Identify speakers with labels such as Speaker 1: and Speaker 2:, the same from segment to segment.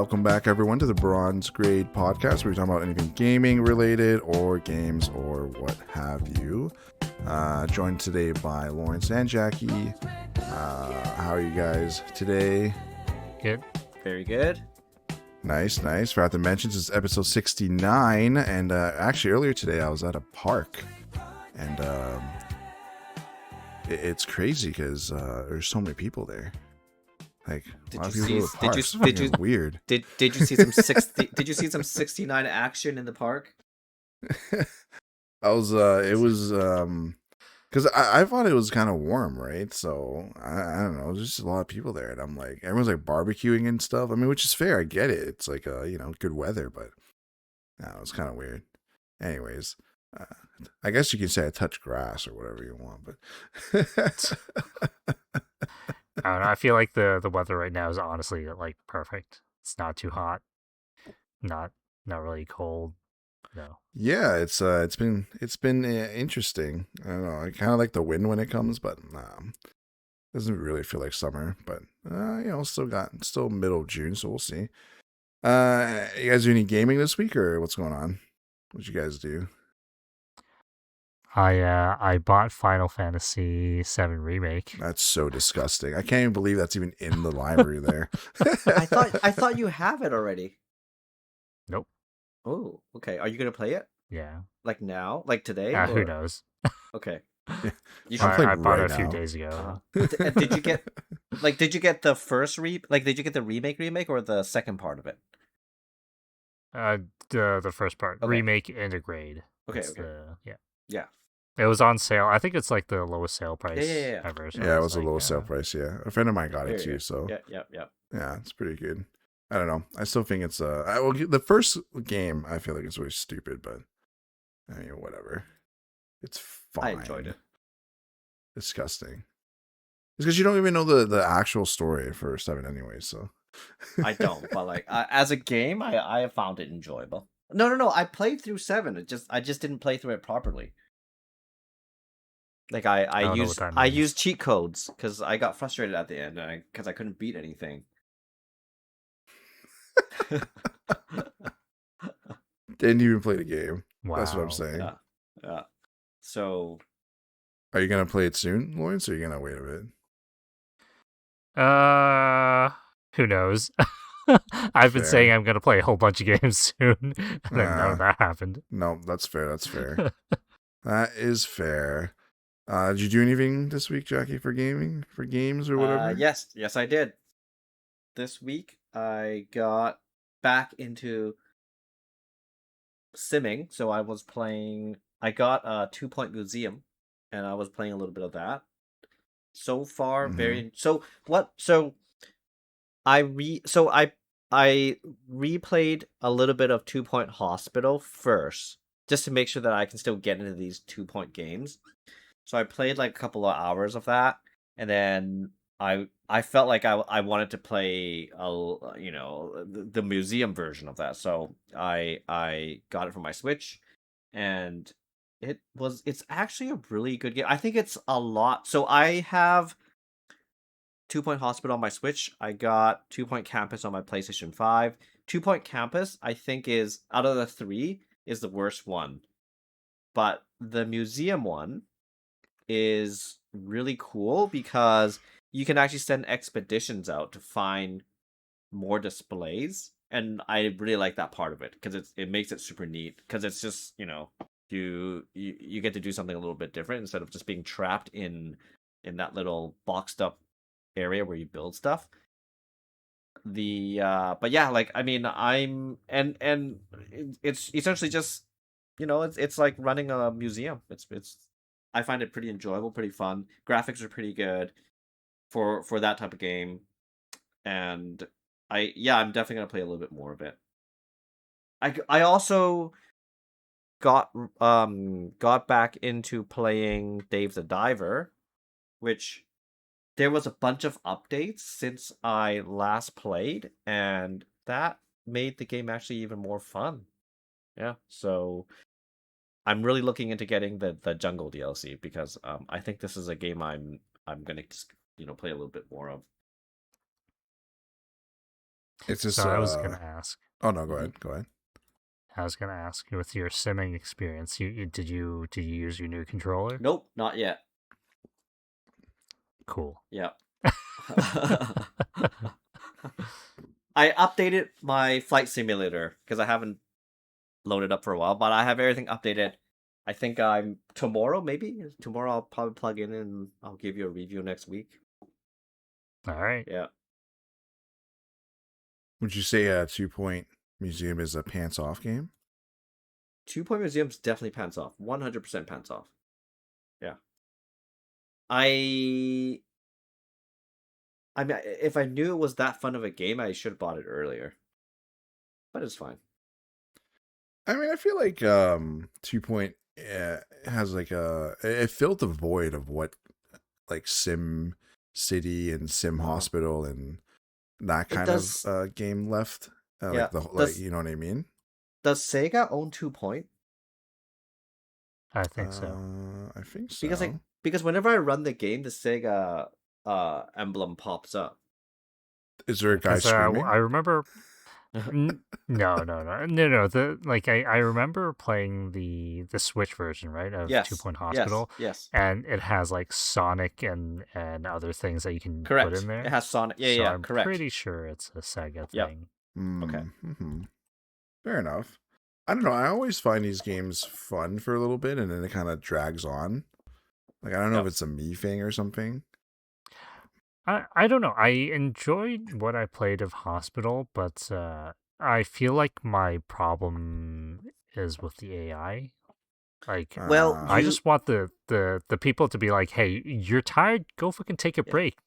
Speaker 1: Welcome back, everyone, to the Bronze Grade Podcast, where we talk about anything gaming related or games or what have you. Joined today by Lawrence and Jackie. How are you guys today?
Speaker 2: Good.
Speaker 3: Very good.
Speaker 1: Nice. Forgot to mention, this is episode 69, and actually earlier today I was at a park, and it's crazy because there's so many people there. Like,
Speaker 3: did you
Speaker 1: weird?
Speaker 3: Did you see some 60? Did you see some 69 action in the park?
Speaker 1: Because I thought it was kind of warm, right? So I don't know, there's just a lot of people there, and I'm like, everyone's like barbecuing and stuff. I mean, which is fair, I get it. It's like good weather, but no, it's kind of weird. Anyways, I guess you can say I touch grass or whatever you want, but
Speaker 2: I don't know. I feel like the weather right now is honestly like perfect. It's not too hot, not really cold. No.
Speaker 1: Yeah, it's been interesting. I don't know. I kind of like the wind when it comes, but doesn't really feel like summer. But still middle of June, so we'll see. You guys do any gaming this week, or what's going on? What'd you guys do?
Speaker 2: I bought Final Fantasy VII Remake.
Speaker 1: That's so disgusting. I can't even believe that's even in the library there.
Speaker 3: I thought you have it already.
Speaker 2: Nope.
Speaker 3: Oh, okay. Are you gonna play it?
Speaker 2: Yeah.
Speaker 3: Like now? Like today?
Speaker 2: Who knows?
Speaker 3: Okay.
Speaker 2: I bought it a few days ago.
Speaker 3: Did you get the first did you get the remake or the second part of it?
Speaker 2: The first part.
Speaker 3: Okay.
Speaker 2: Remake and a grade.
Speaker 3: Okay. Yeah.
Speaker 2: It was on sale. I think it's like the lowest sale price ever. So
Speaker 1: yeah, it was the lowest sale price, yeah. A friend of mine got it too, so
Speaker 3: Yeah.
Speaker 1: Yeah, it's pretty good. I don't know. I still think it's the first game I feel like it's really stupid, but I mean whatever. It's fine.
Speaker 3: I enjoyed it.
Speaker 1: Disgusting. It's because you don't even know the actual story for 7 anyway, so
Speaker 3: I don't, but like as a game, I found it enjoyable. No. I played through 7. I just didn't play through it properly. Like I used cheat codes because I got frustrated at the end because I couldn't beat anything.
Speaker 1: Didn't even play the game.
Speaker 2: Wow.
Speaker 1: That's what I'm saying.
Speaker 3: Yeah. So,
Speaker 1: are you gonna play it soon, Lawrence, or are you gonna wait a bit?
Speaker 2: Who knows? I've been saying I'm gonna play a whole bunch of games soon, and then none of that happened.
Speaker 1: No, that's fair. That is fair. Did you do anything this week, Jackie, for games or whatever?
Speaker 3: Yes, I did. This week I got back into simming, so I got a 2 Point Museum, and I was playing a little bit of that. So far, I replayed a little bit of 2 Point Hospital first, just to make sure that I can still get into these 2 Point games. So I played like a couple of hours of that, and then I felt like I wanted to play the museum version of that. So I got it for my Switch, and it's actually a really good game. I think it's a lot. So I have 2 Point Hospital on my Switch. I got 2 Point Campus on my PlayStation 5. 2 Point Campus, I think, is out of the 3 is the worst one, but the museum one is really cool because you can actually send expeditions out to find more displays, and I really like that part of it because it makes it super neat because it's just you get to do something a little bit different instead of just being trapped in that little boxed up area where you build stuff. But yeah, like I mean it's essentially just it's like running a museum. It's I find it pretty enjoyable, pretty fun. Graphics are pretty good for that type of game, and I'm definitely gonna play a little bit more of it. I also got back into playing Dave the Diver, which there was a bunch of updates since I last played, and that made the game actually even more fun. Yeah, so I'm really looking into getting the Jungle DLC because I think this is a game I'm gonna play a little bit more of.
Speaker 1: It's just
Speaker 2: So I was gonna ask.
Speaker 1: oh no, go
Speaker 3: Mhm.
Speaker 1: ahead. Go ahead.
Speaker 2: I was gonna ask with your simming experience. Did you use your new controller?
Speaker 3: Nope, not yet.
Speaker 2: Cool.
Speaker 3: Yeah. I updated my flight simulator because I haven't loaded up for a while, but I have everything updated. I think I'm tomorrow, maybe tomorrow. I'll probably plug in and I'll give you a review next week.
Speaker 2: All right.
Speaker 3: Yeah.
Speaker 1: Would you say a 2 Point Museum is a pants off game?
Speaker 3: 2 Point Museum's definitely pants off. 100% pants off. Yeah. I I mean, if I knew it was that fun of a game, I should have bought it earlier. But it's fine.
Speaker 1: I mean, I feel like 2 Point has like it filled the void of what like Sim City and Sim
Speaker 3: Uh-huh.
Speaker 1: Hospital and that
Speaker 3: It
Speaker 1: kind of
Speaker 3: does.
Speaker 1: game left.
Speaker 3: Yeah.
Speaker 1: Like like
Speaker 3: Does
Speaker 1: you know what I mean?
Speaker 3: does Sega own 2 Point?
Speaker 2: I think so.
Speaker 1: I think
Speaker 3: Because
Speaker 1: so.
Speaker 3: whenever I run the game, the Sega emblem pops up.
Speaker 1: Is there a guy
Speaker 2: Because
Speaker 1: screaming?
Speaker 2: I remember. No. I remember playing the Switch version, right, of Two
Speaker 3: Yes.
Speaker 2: Point
Speaker 3: Yes.
Speaker 2: Hospital,
Speaker 3: Yes.
Speaker 2: and it has like Sonic and other things that you can put in
Speaker 3: Correct. It
Speaker 2: there.
Speaker 3: has Sonic. Yeah.
Speaker 2: So
Speaker 3: Yeah.
Speaker 2: I'm
Speaker 3: Correct.
Speaker 2: pretty sure it's a Sega
Speaker 3: Yep.
Speaker 2: thing.
Speaker 3: Okay.
Speaker 1: Mm-hmm. Fair enough. I don't know. I always find these games fun for a little bit, and then it kind of drags on. Like I don't know if
Speaker 3: Yep.
Speaker 1: it's a me thing or something.
Speaker 2: I don't know. I enjoyed what I played of Hospital, but I feel like my problem is with the AI. Like
Speaker 3: Well,
Speaker 2: I
Speaker 3: you
Speaker 2: just want the people to be like, "Hey, you're tired? Go fucking take a
Speaker 3: yeah.
Speaker 2: break.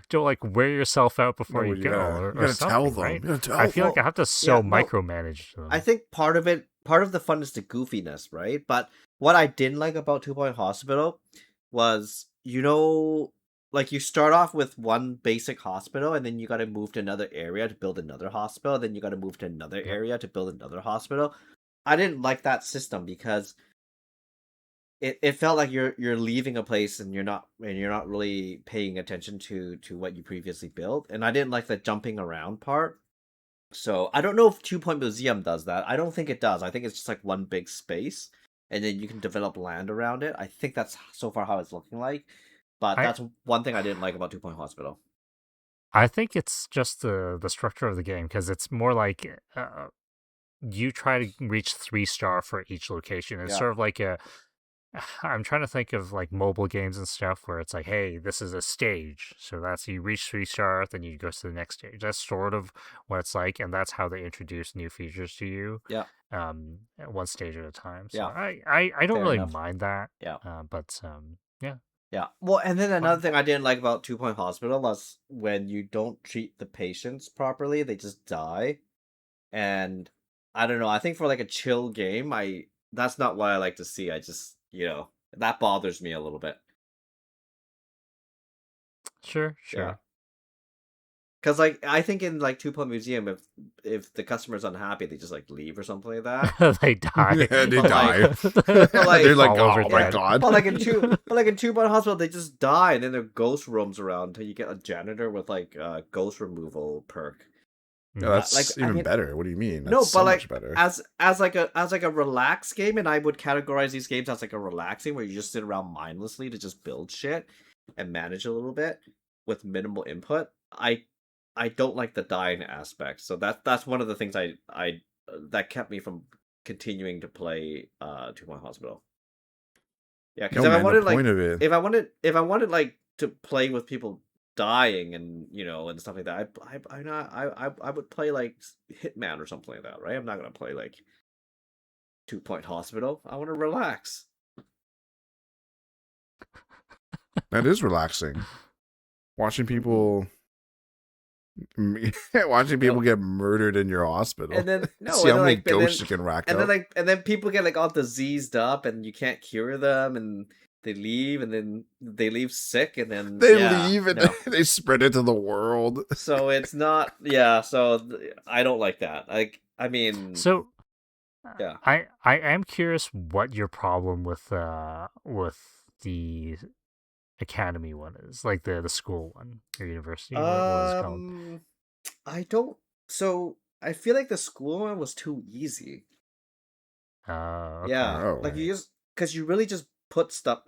Speaker 2: Don't wear yourself out before
Speaker 1: No,
Speaker 2: you go
Speaker 1: you
Speaker 2: or
Speaker 1: gotta tell
Speaker 2: something,
Speaker 1: them.
Speaker 2: right?"
Speaker 1: You gotta
Speaker 2: I
Speaker 1: tell
Speaker 2: feel
Speaker 1: them.
Speaker 2: like I
Speaker 3: Well,
Speaker 2: have to
Speaker 3: yeah.
Speaker 2: so
Speaker 3: No,
Speaker 2: micromanage
Speaker 3: I
Speaker 2: them.
Speaker 3: think part of the fun is the goofiness, right? But what I didn't like about 2 Point Hospital was, like you start off with one basic hospital and then you got to move to another area to build another hospital, then you got to move to another
Speaker 2: Yep.
Speaker 3: area to build another hospital. I didn't like that system because it felt like you're leaving a place and you're not really paying attention to what you previously built, and I didn't like the jumping around part. So I don't know if 2 Point Museum does that. I don't think it does. I think it's just like one big space, and then you can develop land around it. I think that's so far how it's looking like. But
Speaker 2: I
Speaker 3: that's one thing I didn't like about 2 Point Hospital.
Speaker 2: I think it's just the structure of the game because it's more like you try to reach 3-star for each location. It's
Speaker 3: Yeah,
Speaker 2: sort of like a I'm trying to think of like mobile games and stuff where it's like, hey, this is a stage. So that's you reach 3-star, then you go to the next stage. That's sort of what it's like, and that's how they introduce new features to you,
Speaker 3: yeah,
Speaker 2: one stage at a time. So
Speaker 3: yeah.
Speaker 2: I don't
Speaker 3: Fair
Speaker 2: really
Speaker 3: enough.
Speaker 2: mind that,
Speaker 3: Yeah,
Speaker 2: but yeah,
Speaker 3: yeah. Well, and then another
Speaker 2: fun.
Speaker 3: thing I didn't like about 2 Point Hospital was when you don't treat the patients properly, they just die. And I don't know. I think for like a chill game, I that's not what I like to see. I just that bothers me a little bit.
Speaker 2: Sure,
Speaker 3: Yeah.
Speaker 2: sure.
Speaker 3: Because like I think in like 2 Point Museum, if the customer's unhappy, they just like leave or something like that.
Speaker 2: They die.
Speaker 1: Yeah, they
Speaker 3: But like,
Speaker 1: die.
Speaker 3: but like,
Speaker 1: They're like,
Speaker 2: Fall over
Speaker 1: oh my
Speaker 3: yeah,
Speaker 2: dead.
Speaker 1: god.
Speaker 3: but like in 2 Point Hospital, they just die, and then their ghost roams around until you get a janitor with like ghost removal perk.
Speaker 1: Yeah,
Speaker 2: Mhm.
Speaker 3: Like
Speaker 1: that's
Speaker 3: I
Speaker 1: even
Speaker 3: mean,
Speaker 1: better. What do you mean?
Speaker 3: no,
Speaker 1: That's
Speaker 3: but
Speaker 1: so much
Speaker 3: like
Speaker 1: better.
Speaker 3: as like a relaxed game, and I would categorize these games as like a relaxing where you just sit around mindlessly to just build shit and manage a little bit with minimal input. I don't like the dying aspect, so that's one of the things I that kept me from continuing to play 2 Point Hospital. Yeah, because
Speaker 1: No man, the point of it.
Speaker 3: if I wanted like to play with people dying and and stuff like that, I would play like Hitman or something like that, right? I'm not gonna play like 2 Point Hospital. I want to relax.
Speaker 1: That is relaxing. Watching
Speaker 3: Mm-mm.
Speaker 1: people watching people
Speaker 3: Yep.
Speaker 1: get murdered in your hospital.
Speaker 3: And then no,
Speaker 1: See
Speaker 3: and
Speaker 1: how
Speaker 3: then
Speaker 1: many
Speaker 3: like
Speaker 1: ghosts you can rack up.
Speaker 3: and then people get like all diseased up and you can't cure them and they leave and then they leave sick and then
Speaker 1: They
Speaker 3: yeah,
Speaker 1: leave and
Speaker 3: no.
Speaker 1: they spread it to the world.
Speaker 3: So it's not yeah, so I don't like that. Like I mean,
Speaker 2: So
Speaker 3: yeah.
Speaker 2: I am curious what your problem with the academy one is, like the school one or university. What is it called?
Speaker 3: Um I don't So I feel like the school one was too easy.
Speaker 2: Okay.
Speaker 3: Yeah, like
Speaker 1: Oh,
Speaker 3: you just because you really just put stuff.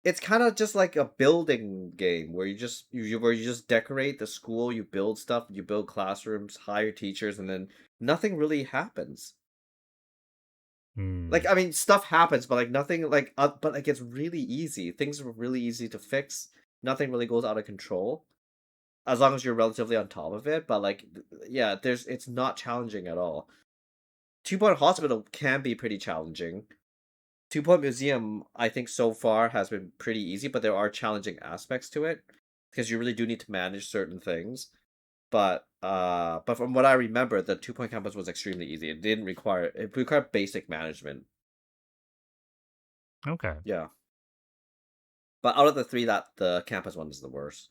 Speaker 3: It's kind of just like a building game where where you just decorate the school, you build stuff, you build classrooms, hire teachers, and then nothing really happens.
Speaker 2: Hmm.
Speaker 3: Like I mean, stuff happens, but like nothing like but like it's really easy. Things are really easy to fix. Nothing really goes out of control as long as you're relatively on top of it. But like, yeah, it's not challenging at all. 2 Point Hospital can be pretty challenging. 2 Point Museum, I think so far has been pretty easy, but there are challenging aspects to it because you really do need to manage certain things. But from what I remember, the 2 Point Campus was extremely easy. It required basic management.
Speaker 2: Okay.
Speaker 3: Yeah. But out of the three, that the campus one is the worst.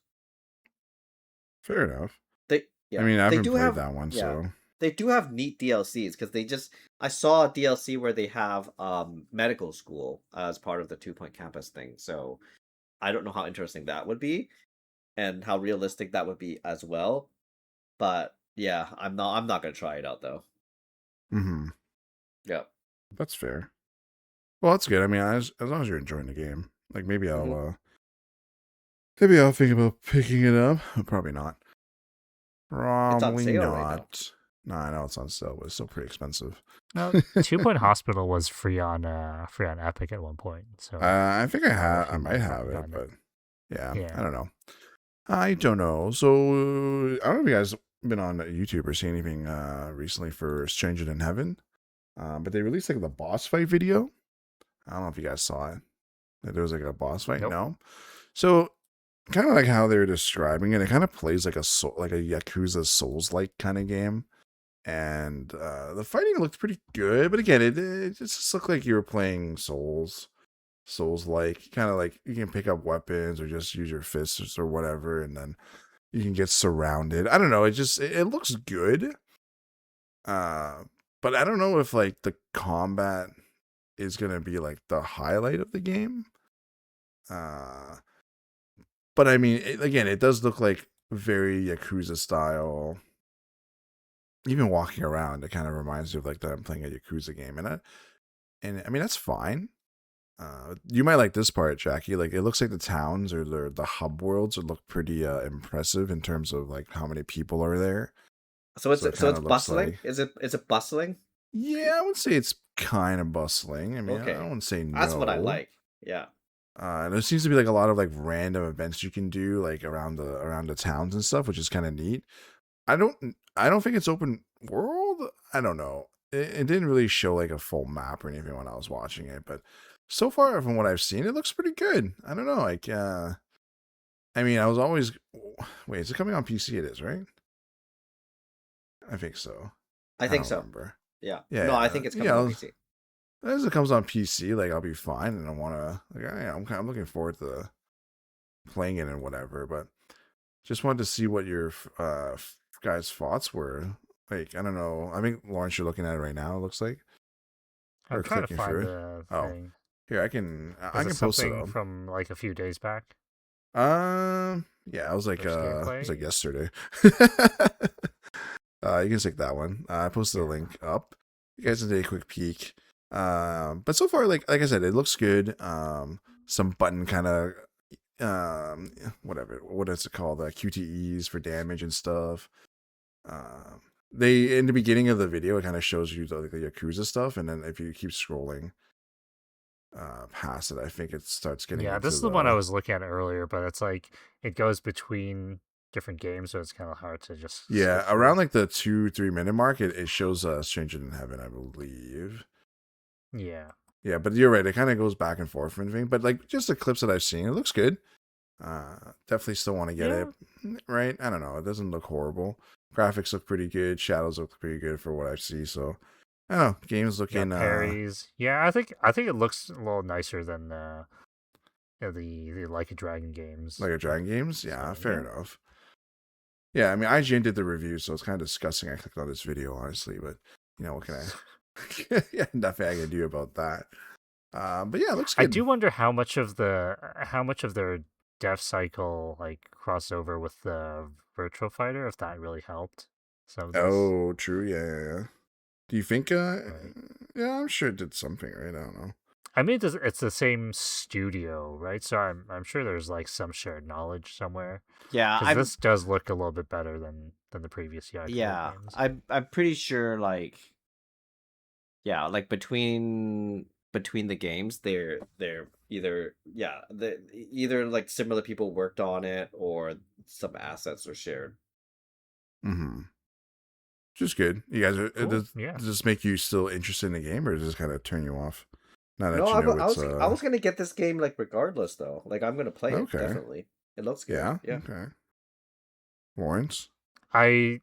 Speaker 1: fair enough.
Speaker 3: They
Speaker 1: I
Speaker 3: yeah.
Speaker 1: mean, I
Speaker 3: They
Speaker 1: haven't
Speaker 3: do
Speaker 1: played
Speaker 3: have
Speaker 1: that one,
Speaker 3: yeah.
Speaker 1: so
Speaker 3: They do have neat DLCs because I saw a DLC where they have medical school as part of the 2 Point Campus thing. So I don't know how interesting that would be and how realistic that would be as well. But yeah, I'm not gonna try it out though.
Speaker 1: hmm
Speaker 3: Yeah.
Speaker 1: that's fair. Well, that's good. I mean, as long as you're enjoying the game, like
Speaker 3: Hmm.
Speaker 1: maybe I'll think about picking it up. Probably not.
Speaker 3: It's on
Speaker 1: Probably
Speaker 3: sale right now.
Speaker 1: not. No, I know it's on sale, but it's still pretty expensive.
Speaker 2: No, 2 Point Hospital was free on Epic at one point, so
Speaker 1: I think
Speaker 2: I don't know if
Speaker 1: I
Speaker 2: you might
Speaker 1: might
Speaker 2: have
Speaker 1: have
Speaker 2: gotten
Speaker 1: it,
Speaker 2: it.
Speaker 1: but yeah, I
Speaker 2: Yeah.
Speaker 1: don't know. I don't know. So I don't know if you guys been on YouTube or seen anything recently for Stranger Than Heaven. But they released like the boss fight video. I don't know if you guys saw it. That there was like a boss fight.
Speaker 2: Nope.
Speaker 1: No. So kind of like how they were describing it, it kind of plays like like a Yakuza Souls like kind of game. And the fighting looked pretty good, but again, it just looked like you were playing Souls like, kind of like you can pick up weapons or just use your fists or whatever, and then you can get surrounded. I don't know. It looks good. Uh, but I don't know if like the combat is gonna be like the highlight of the game. Uh, but I mean, again, it does look like very Yakuza style. Even walking around, it kind of reminds me of like that I'm playing a Yakuza game, and I mean that's fine. You might like this part, Jackie. Like it looks like the towns or the hub worlds would look pretty impressive in terms of like how many people are there. So it
Speaker 3: So
Speaker 1: kind
Speaker 3: it's
Speaker 1: of looks
Speaker 3: bustling.
Speaker 1: like,
Speaker 3: Is it bustling?
Speaker 1: yeah, I would say it's kind of bustling. I mean, I
Speaker 3: Okay,
Speaker 1: wouldn't say
Speaker 3: that's what I
Speaker 1: no.
Speaker 3: like. Yeah.
Speaker 1: There seems to be like a lot of like random events you can do like around the towns and stuff, which is kind of neat. I don't think it's open world. I don't know. It didn't really show like a full map or anything when I was watching it, but so far from what I've seen, it looks pretty good. I don't know. Like, I mean, I was always wait. Is it coming on PC? It is, right? I think so.
Speaker 3: I
Speaker 1: I
Speaker 3: think
Speaker 1: don't
Speaker 3: so.
Speaker 1: remember.
Speaker 3: Yeah. No, I
Speaker 1: Yeah,
Speaker 3: think it's coming on
Speaker 1: yeah.
Speaker 3: PC.
Speaker 1: As it comes on PC, like I'll be fine, and I want to. Like, I'm looking forward to playing it and whatever. But just wanted to see what your guys' thoughts were. Like, I don't know. I think Lawrence, you're looking at it right now. It looks like,
Speaker 2: I'm
Speaker 1: or
Speaker 2: trying to
Speaker 1: clicking
Speaker 2: find
Speaker 1: through it.
Speaker 2: the
Speaker 1: Oh,
Speaker 2: thing.
Speaker 1: here I
Speaker 2: Was it
Speaker 1: can post it
Speaker 2: something
Speaker 1: up.
Speaker 2: from like a few days back?
Speaker 1: Yeah,
Speaker 2: First
Speaker 1: it was like
Speaker 2: gameplay?
Speaker 1: yesterday. You can take that one. I posted a
Speaker 2: Yeah.
Speaker 1: link up. You guys can take a quick peek. But so far, like I said, it looks good. Some button kind of whatever, what is it called, QTEs for damage and stuff. They, in the beginning of the video, it kind of shows you the Yakuza stuff, and then if you keep scrolling past it, I think it starts getting
Speaker 2: Yeah, this
Speaker 1: into
Speaker 2: is the one I
Speaker 1: the,
Speaker 2: was looking at earlier, but it's like it goes between different games, so it's kind of hard to just
Speaker 1: yeah,
Speaker 2: skip
Speaker 1: around
Speaker 2: through.
Speaker 1: like the 2-3 minute mark, it shows Stranger Than Heaven, I believe.
Speaker 2: Yeah.
Speaker 1: Yeah, but you're right, it kind of goes back and forth and everything, but like just the clips that I've seen, it looks good. Definitely still want to get it.
Speaker 2: Yeah.
Speaker 1: Right, I don't know, it doesn't look horrible. Graphics look pretty good, shadows look pretty good for what I see, so I don't know, game's
Speaker 2: You got
Speaker 1: looking
Speaker 2: parries. Yeah, I think it looks a little nicer than the Like a Dragon games.
Speaker 1: like a Dragon games. Yeah,
Speaker 2: So
Speaker 1: fair
Speaker 2: yeah.
Speaker 1: enough. Yeah, I mean, IGN did the review, so it's kind of disgusting. I clicked on this video, honestly, but you know, what can I? Yeah, nothing I can do about that. But yeah, it looks
Speaker 2: I
Speaker 1: good.
Speaker 2: do wonder how much of their dev cycle like crossover with the Virtual Fighter, if that really helped some of those.
Speaker 1: Oh, true. Yeah, yeah, yeah. Do you think?
Speaker 2: Right.
Speaker 1: Yeah, I'm sure it did something, right? I don't know.
Speaker 2: I mean, it's the same studio, right? So I'm sure there's like some shared knowledge somewhere.
Speaker 3: Yeah,
Speaker 2: Because
Speaker 3: I'm
Speaker 2: this does look a little bit better than the previous Yakuza
Speaker 3: yeah,
Speaker 2: games.
Speaker 3: I'm pretty sure like yeah, like between the games they're either either like similar people worked on it or some assets are shared.
Speaker 1: Mm-hmm. Just good. You guys are.
Speaker 2: Cool. Yeah.
Speaker 1: Does this make you still interested in the game, or does this kind of turn you off? Now
Speaker 3: No,
Speaker 1: that you know it's
Speaker 3: I was gonna get this game like regardless though. Like I'm gonna play it
Speaker 1: okay.
Speaker 3: definitely. It looks good.
Speaker 1: Yeah.
Speaker 3: Yeah.
Speaker 1: Okay. Lawrence.
Speaker 2: I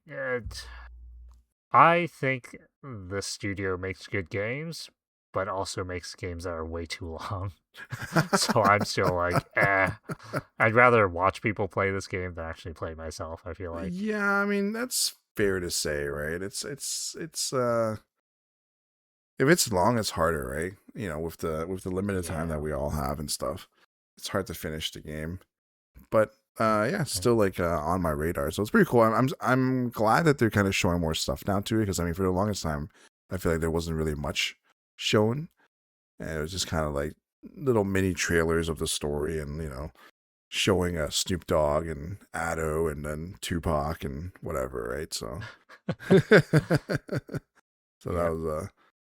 Speaker 2: I think the studio makes good games, but also makes games that are way too long. So I'm still like, eh. I'd rather watch people play this game than actually play myself, I feel like.
Speaker 1: Yeah, I mean that's fair to say, right? It's if it's long, it's harder, right? You know, with the limited time that
Speaker 2: Yeah.
Speaker 1: we all have and stuff, it's hard to finish the game. But yeah, it's
Speaker 2: Okay.
Speaker 1: still like on my radar, so it's pretty cool. I'm glad that they're kind of showing more stuff now too, because I mean, for the longest time, I feel like there wasn't really much shown, and it was just kind of like little mini trailers of the story, and you know, showing Snoop Dogg and Addo and then Tupac and whatever, right? So, so that
Speaker 2: Yeah.
Speaker 1: was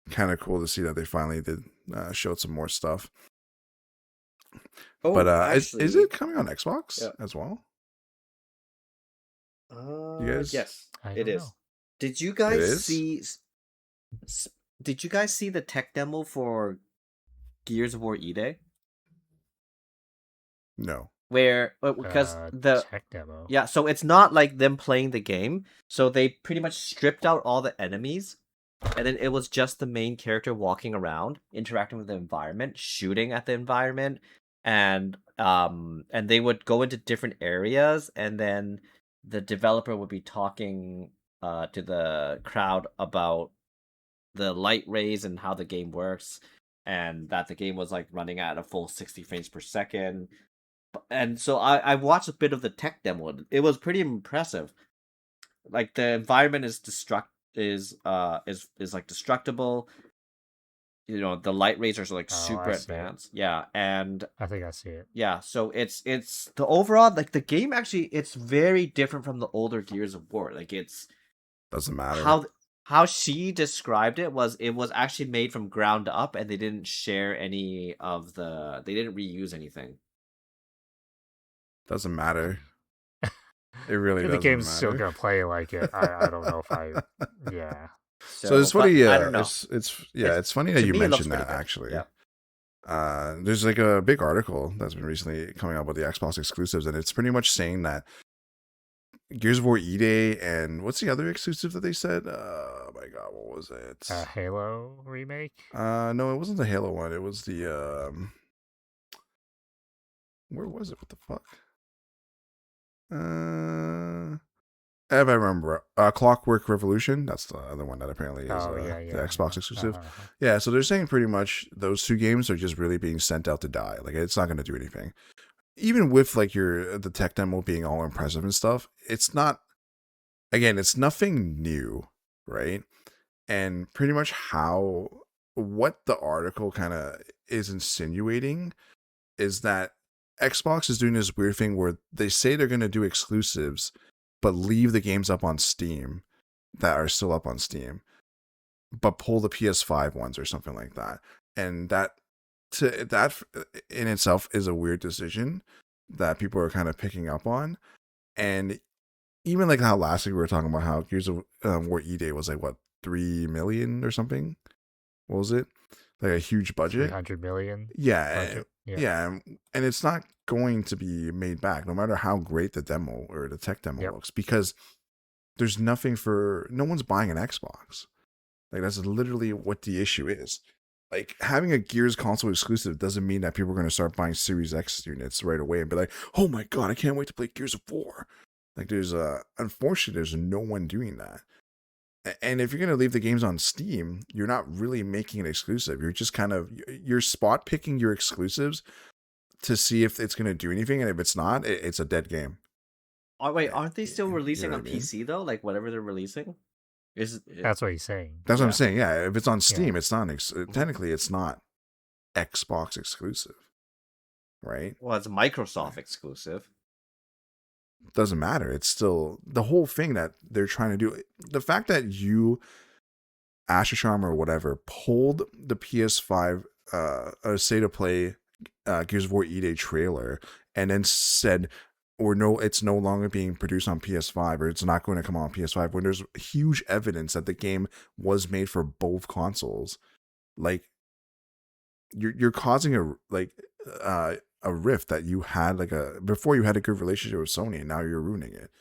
Speaker 1: kind of cool to see that they finally did showed some more stuff. But
Speaker 3: Oh,
Speaker 1: is it
Speaker 3: actually,
Speaker 1: coming on Xbox
Speaker 3: yeah.
Speaker 1: as well? You guys,
Speaker 3: Yes,
Speaker 2: I
Speaker 3: it
Speaker 2: don't
Speaker 3: is.
Speaker 2: know.
Speaker 3: Did you
Speaker 1: it
Speaker 3: guys
Speaker 1: is.
Speaker 3: see s- did you guys see the tech demo for Gears of War E-Day?
Speaker 1: No.
Speaker 3: Where because the
Speaker 2: Tech demo.
Speaker 3: yeah, so it's not like them playing the game. So they pretty much stripped out all the enemies, and then it was just the main character walking around, interacting with the environment, shooting at the environment, and they would go into different areas, and then the developer would be talking to the crowd about the light rays and how the game works, and that the game was like running at a full 60 frames per second. And so I watched a bit of the tech demo. It was pretty impressive. Like the environment is is like destructible. You know, the light rays are like
Speaker 2: Oh,
Speaker 3: super
Speaker 2: I see it.
Speaker 3: advanced. Yeah, and
Speaker 2: I think I see it.
Speaker 3: yeah, so it's the overall like the game actually it's very different from the older Gears of War. Like it's
Speaker 1: Doesn't matter.
Speaker 3: how she described it was actually made from ground up, and they didn't share any of they didn't reuse anything.
Speaker 1: Doesn't matter. It really
Speaker 2: The
Speaker 1: doesn't
Speaker 2: game's still
Speaker 1: matter.
Speaker 2: gonna play like it. I don't know if I. Yeah.
Speaker 1: So
Speaker 3: So,
Speaker 1: it's
Speaker 3: but
Speaker 1: funny.
Speaker 3: I don't know.
Speaker 1: It's yeah,
Speaker 3: It's
Speaker 1: it's funny that
Speaker 3: to
Speaker 1: you
Speaker 3: me it looks
Speaker 1: mentioned
Speaker 3: pretty
Speaker 1: that
Speaker 3: good.
Speaker 1: actually.
Speaker 3: Yeah.
Speaker 1: There's like a big article that's been recently coming out with the Xbox exclusives, and it's pretty much saying that Gears of War E Day and what's the other exclusive that they said? Oh my god, what was it?
Speaker 2: Halo remake.
Speaker 1: No, it wasn't the Halo one. It was the where was it? What the fuck? If I remember, Clockwork Revolution. That's the other one that apparently is
Speaker 2: Oh yeah,
Speaker 1: the
Speaker 2: yeah.
Speaker 1: Xbox exclusive.
Speaker 2: Uh-huh.
Speaker 1: Yeah, so they're saying pretty much those two games are just really being sent out to die. Like it's not going to do anything. Even with like the tech demo being all impressive and stuff, it's not. Again, it's nothing new, right? And pretty much what the article kind of is insinuating is that Xbox is doing this weird thing where they say they're going to do exclusives, but leave the games up on Steam that are still up on Steam, but pull the PS5 ones or something like that. And that in itself is a weird decision that people are kind of picking up on. And even like how last week we were talking about how Gears of War E Day was like what 3 million or something. What was it? Like a huge budget.
Speaker 2: 300 million
Speaker 1: Yeah,
Speaker 2: budget. Yeah.
Speaker 1: yeah, and it's not going to be made back, no matter how great the demo or the tech demo
Speaker 2: Yep.
Speaker 1: looks, because there's nothing for no one's buying an Xbox. Like that's literally what the issue is. Like having a Gears console exclusive doesn't mean that people are going to start buying Series X units right away and be like, "Oh my god, I can't wait to play Gears of War." Like there's unfortunately there's no one doing that. And if you're going to leave the games on Steam, you're not really making it exclusive. You're just kind of you're spot picking your exclusives to see if it's going to do anything, and if it's not, it's a dead game.
Speaker 3: Oh, wait, aren't they still
Speaker 1: You know
Speaker 3: releasing
Speaker 1: what I
Speaker 3: on
Speaker 1: mean?
Speaker 3: PC though? Like whatever they're releasing, is it?
Speaker 2: That's what he's saying.
Speaker 1: That's what I'm
Speaker 3: Yeah.
Speaker 1: saying. Yeah, if it's on
Speaker 2: Yeah.
Speaker 1: Steam, it's not
Speaker 3: Mhm.
Speaker 1: technically it's not Xbox exclusive, right?
Speaker 3: Well, it's Microsoft exclusive.
Speaker 1: Doesn't matter. It's still the whole thing that they're trying to do. The fact that you, Asher Sharma or whatever, pulled the PS5 State of Play Gears of War E-Day trailer and then said, or no, it's no longer being produced on PS5 or it's not going to come on PS5 when there's huge evidence that the game was made for both consoles. Like you're causing a rift that you had before you had a good relationship with Sony and now you're ruining it.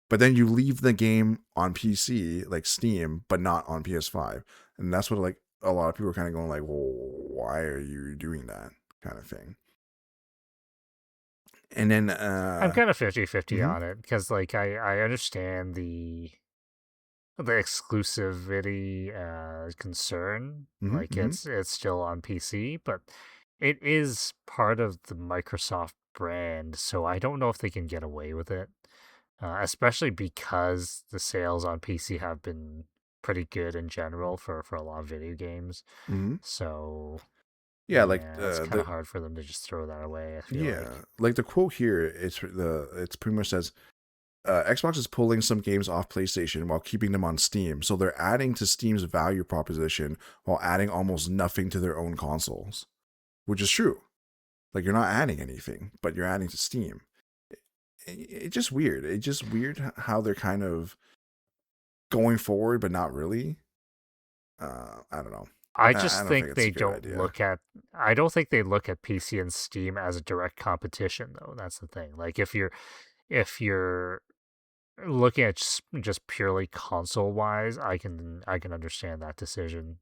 Speaker 1: But then you leave the game on PC like Steam but not on PS5. And that's what like a lot of people are kind of going like, well, why are you doing that kind of thing? And then
Speaker 2: I'm kind of 50-50
Speaker 1: mhm,
Speaker 2: on it because like I understand the exclusivity concern.
Speaker 1: mhm,
Speaker 2: Like
Speaker 1: mhm,
Speaker 2: it's still on PC, but it is part of the Microsoft brand, so I don't know if they can get away with it. Especially because the sales on PC have been pretty good in general for a lot of video games.
Speaker 1: mhm.
Speaker 2: So
Speaker 1: Yeah, like
Speaker 2: yeah, it's kind of hard for them to just throw that away, I feel
Speaker 1: yeah,
Speaker 2: like.
Speaker 1: like the quote here, it's pretty much says Xbox is pulling some games off PlayStation while keeping them on Steam. So they're adding to Steam's value proposition while adding almost nothing to their own consoles, which is true. Like you're not adding anything, but you're adding to Steam. It's just weird. It's just weird how they're kind of going forward, but not really. I don't know.
Speaker 2: I
Speaker 1: I
Speaker 2: just
Speaker 1: don't think
Speaker 2: think
Speaker 1: it's a
Speaker 2: they
Speaker 1: good
Speaker 2: don't
Speaker 1: idea.
Speaker 2: look at I don't think they look at PC and Steam as a direct competition though. That's the thing. Like if you're looking at just purely console wise, I can understand that decision,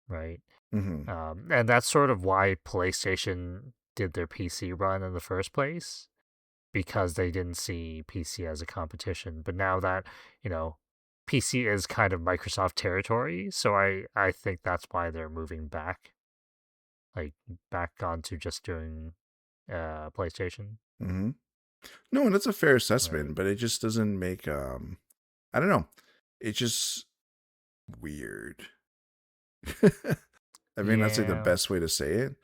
Speaker 2: right?
Speaker 1: Hmm.
Speaker 2: And that's sort of why PlayStation did their PC run in the first place because they didn't see PC as a competition. But now that, you know, PC is kind of Microsoft territory, so I think that's why they're moving like back onto just doing PlayStation,
Speaker 1: Hmm. No, and that's a fair
Speaker 2: right?
Speaker 1: assessment, but it just doesn't make I don't know. It's just weird. I mean, that's like the
Speaker 2: Yeah,
Speaker 1: best way to say it.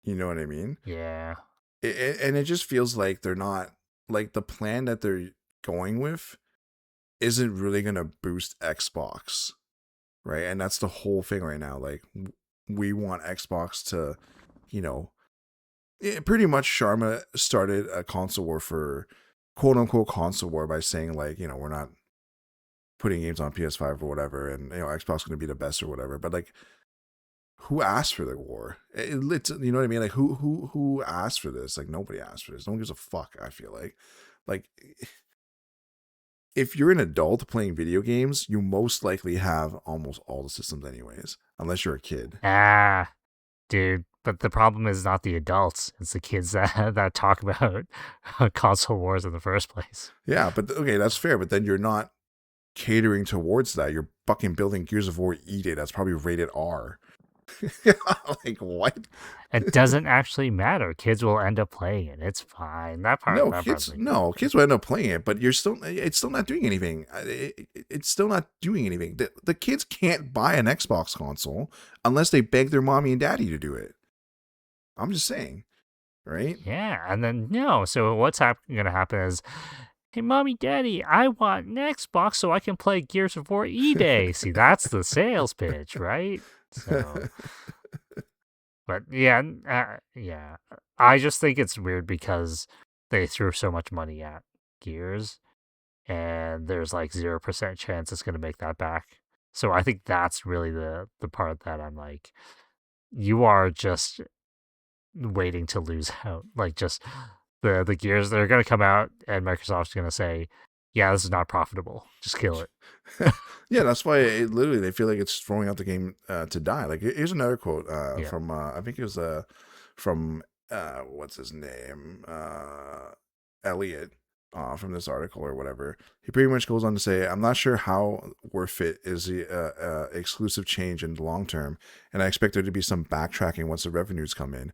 Speaker 1: You know what I mean?
Speaker 2: yeah.
Speaker 1: And it just feels like they're not like the plan that they're going with isn't really going to boost Xbox, right? And that's the whole thing right now. Like we want Xbox to, you know, pretty much Sharma started a console war for quote unquote console war by saying like, you know, we're not putting games on PS5 or whatever, and you know, Xbox going to be the best or whatever. But like, who asked for the war? It's, you know what I mean? Like, who asked for this? Like, nobody asked for this. No one gives a fuck. I feel like if you're an adult playing video games, you most likely have almost all the systems anyways, unless you're a kid.
Speaker 2: Ah, dude. But the problem is not the adults; it's the kids that that talk about console wars in the first place.
Speaker 1: Yeah, but okay, that's fair. But then you're not catering towards that. You're fucking building Gears of War E-Day that's probably rated R. Like what?
Speaker 2: It doesn't actually matter. Kids will end up playing it. It's fine. That part's like
Speaker 1: No, kids will end up playing it, but it's still not doing anything. It's still not doing anything. The kids can't buy an Xbox console unless they beg their mommy and daddy to do it. I'm just saying, right?
Speaker 2: yeah, and then no. So what's gonna happen is, hey, mommy, daddy, I want an Xbox so I can play Gears of War E-Day. See, that's the sales pitch, right? So, but yeah, yeah. I just think it's weird because they threw so much money at Gears, and there's like 0% chance it's gonna make that back. So I think that's really the part that I'm like, you are just waiting to lose out. Like just the gears they're gonna come out and Microsoft's gonna say, yeah, this is not profitable. Just kill it.
Speaker 1: Yeah, that's why literally they feel like it's throwing out the game to die. Like here's another quote
Speaker 2: Yeah.
Speaker 1: from I think it was from what's his name Elliot from this article or whatever. He pretty much goes on to say, "I'm not sure how worth it is the exclusive change in the long term, and I expect there to be some backtracking once the revenues come in.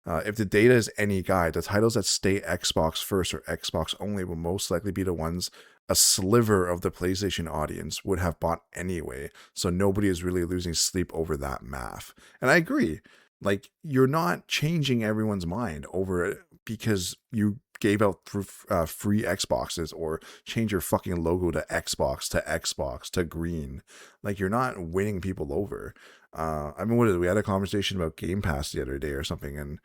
Speaker 1: If the data is any guide, the titles that stay Xbox first or Xbox only will most likely be the ones a sliver of the PlayStation audience would have bought anyway. So nobody is really losing sleep over that math. And I agree. Like, you're not changing everyone's mind over it because you gave out free Xboxes or change your fucking logo to Xbox to green. Like, you're not winning people over. I mean, we had a conversation about Game Pass the other day or something, and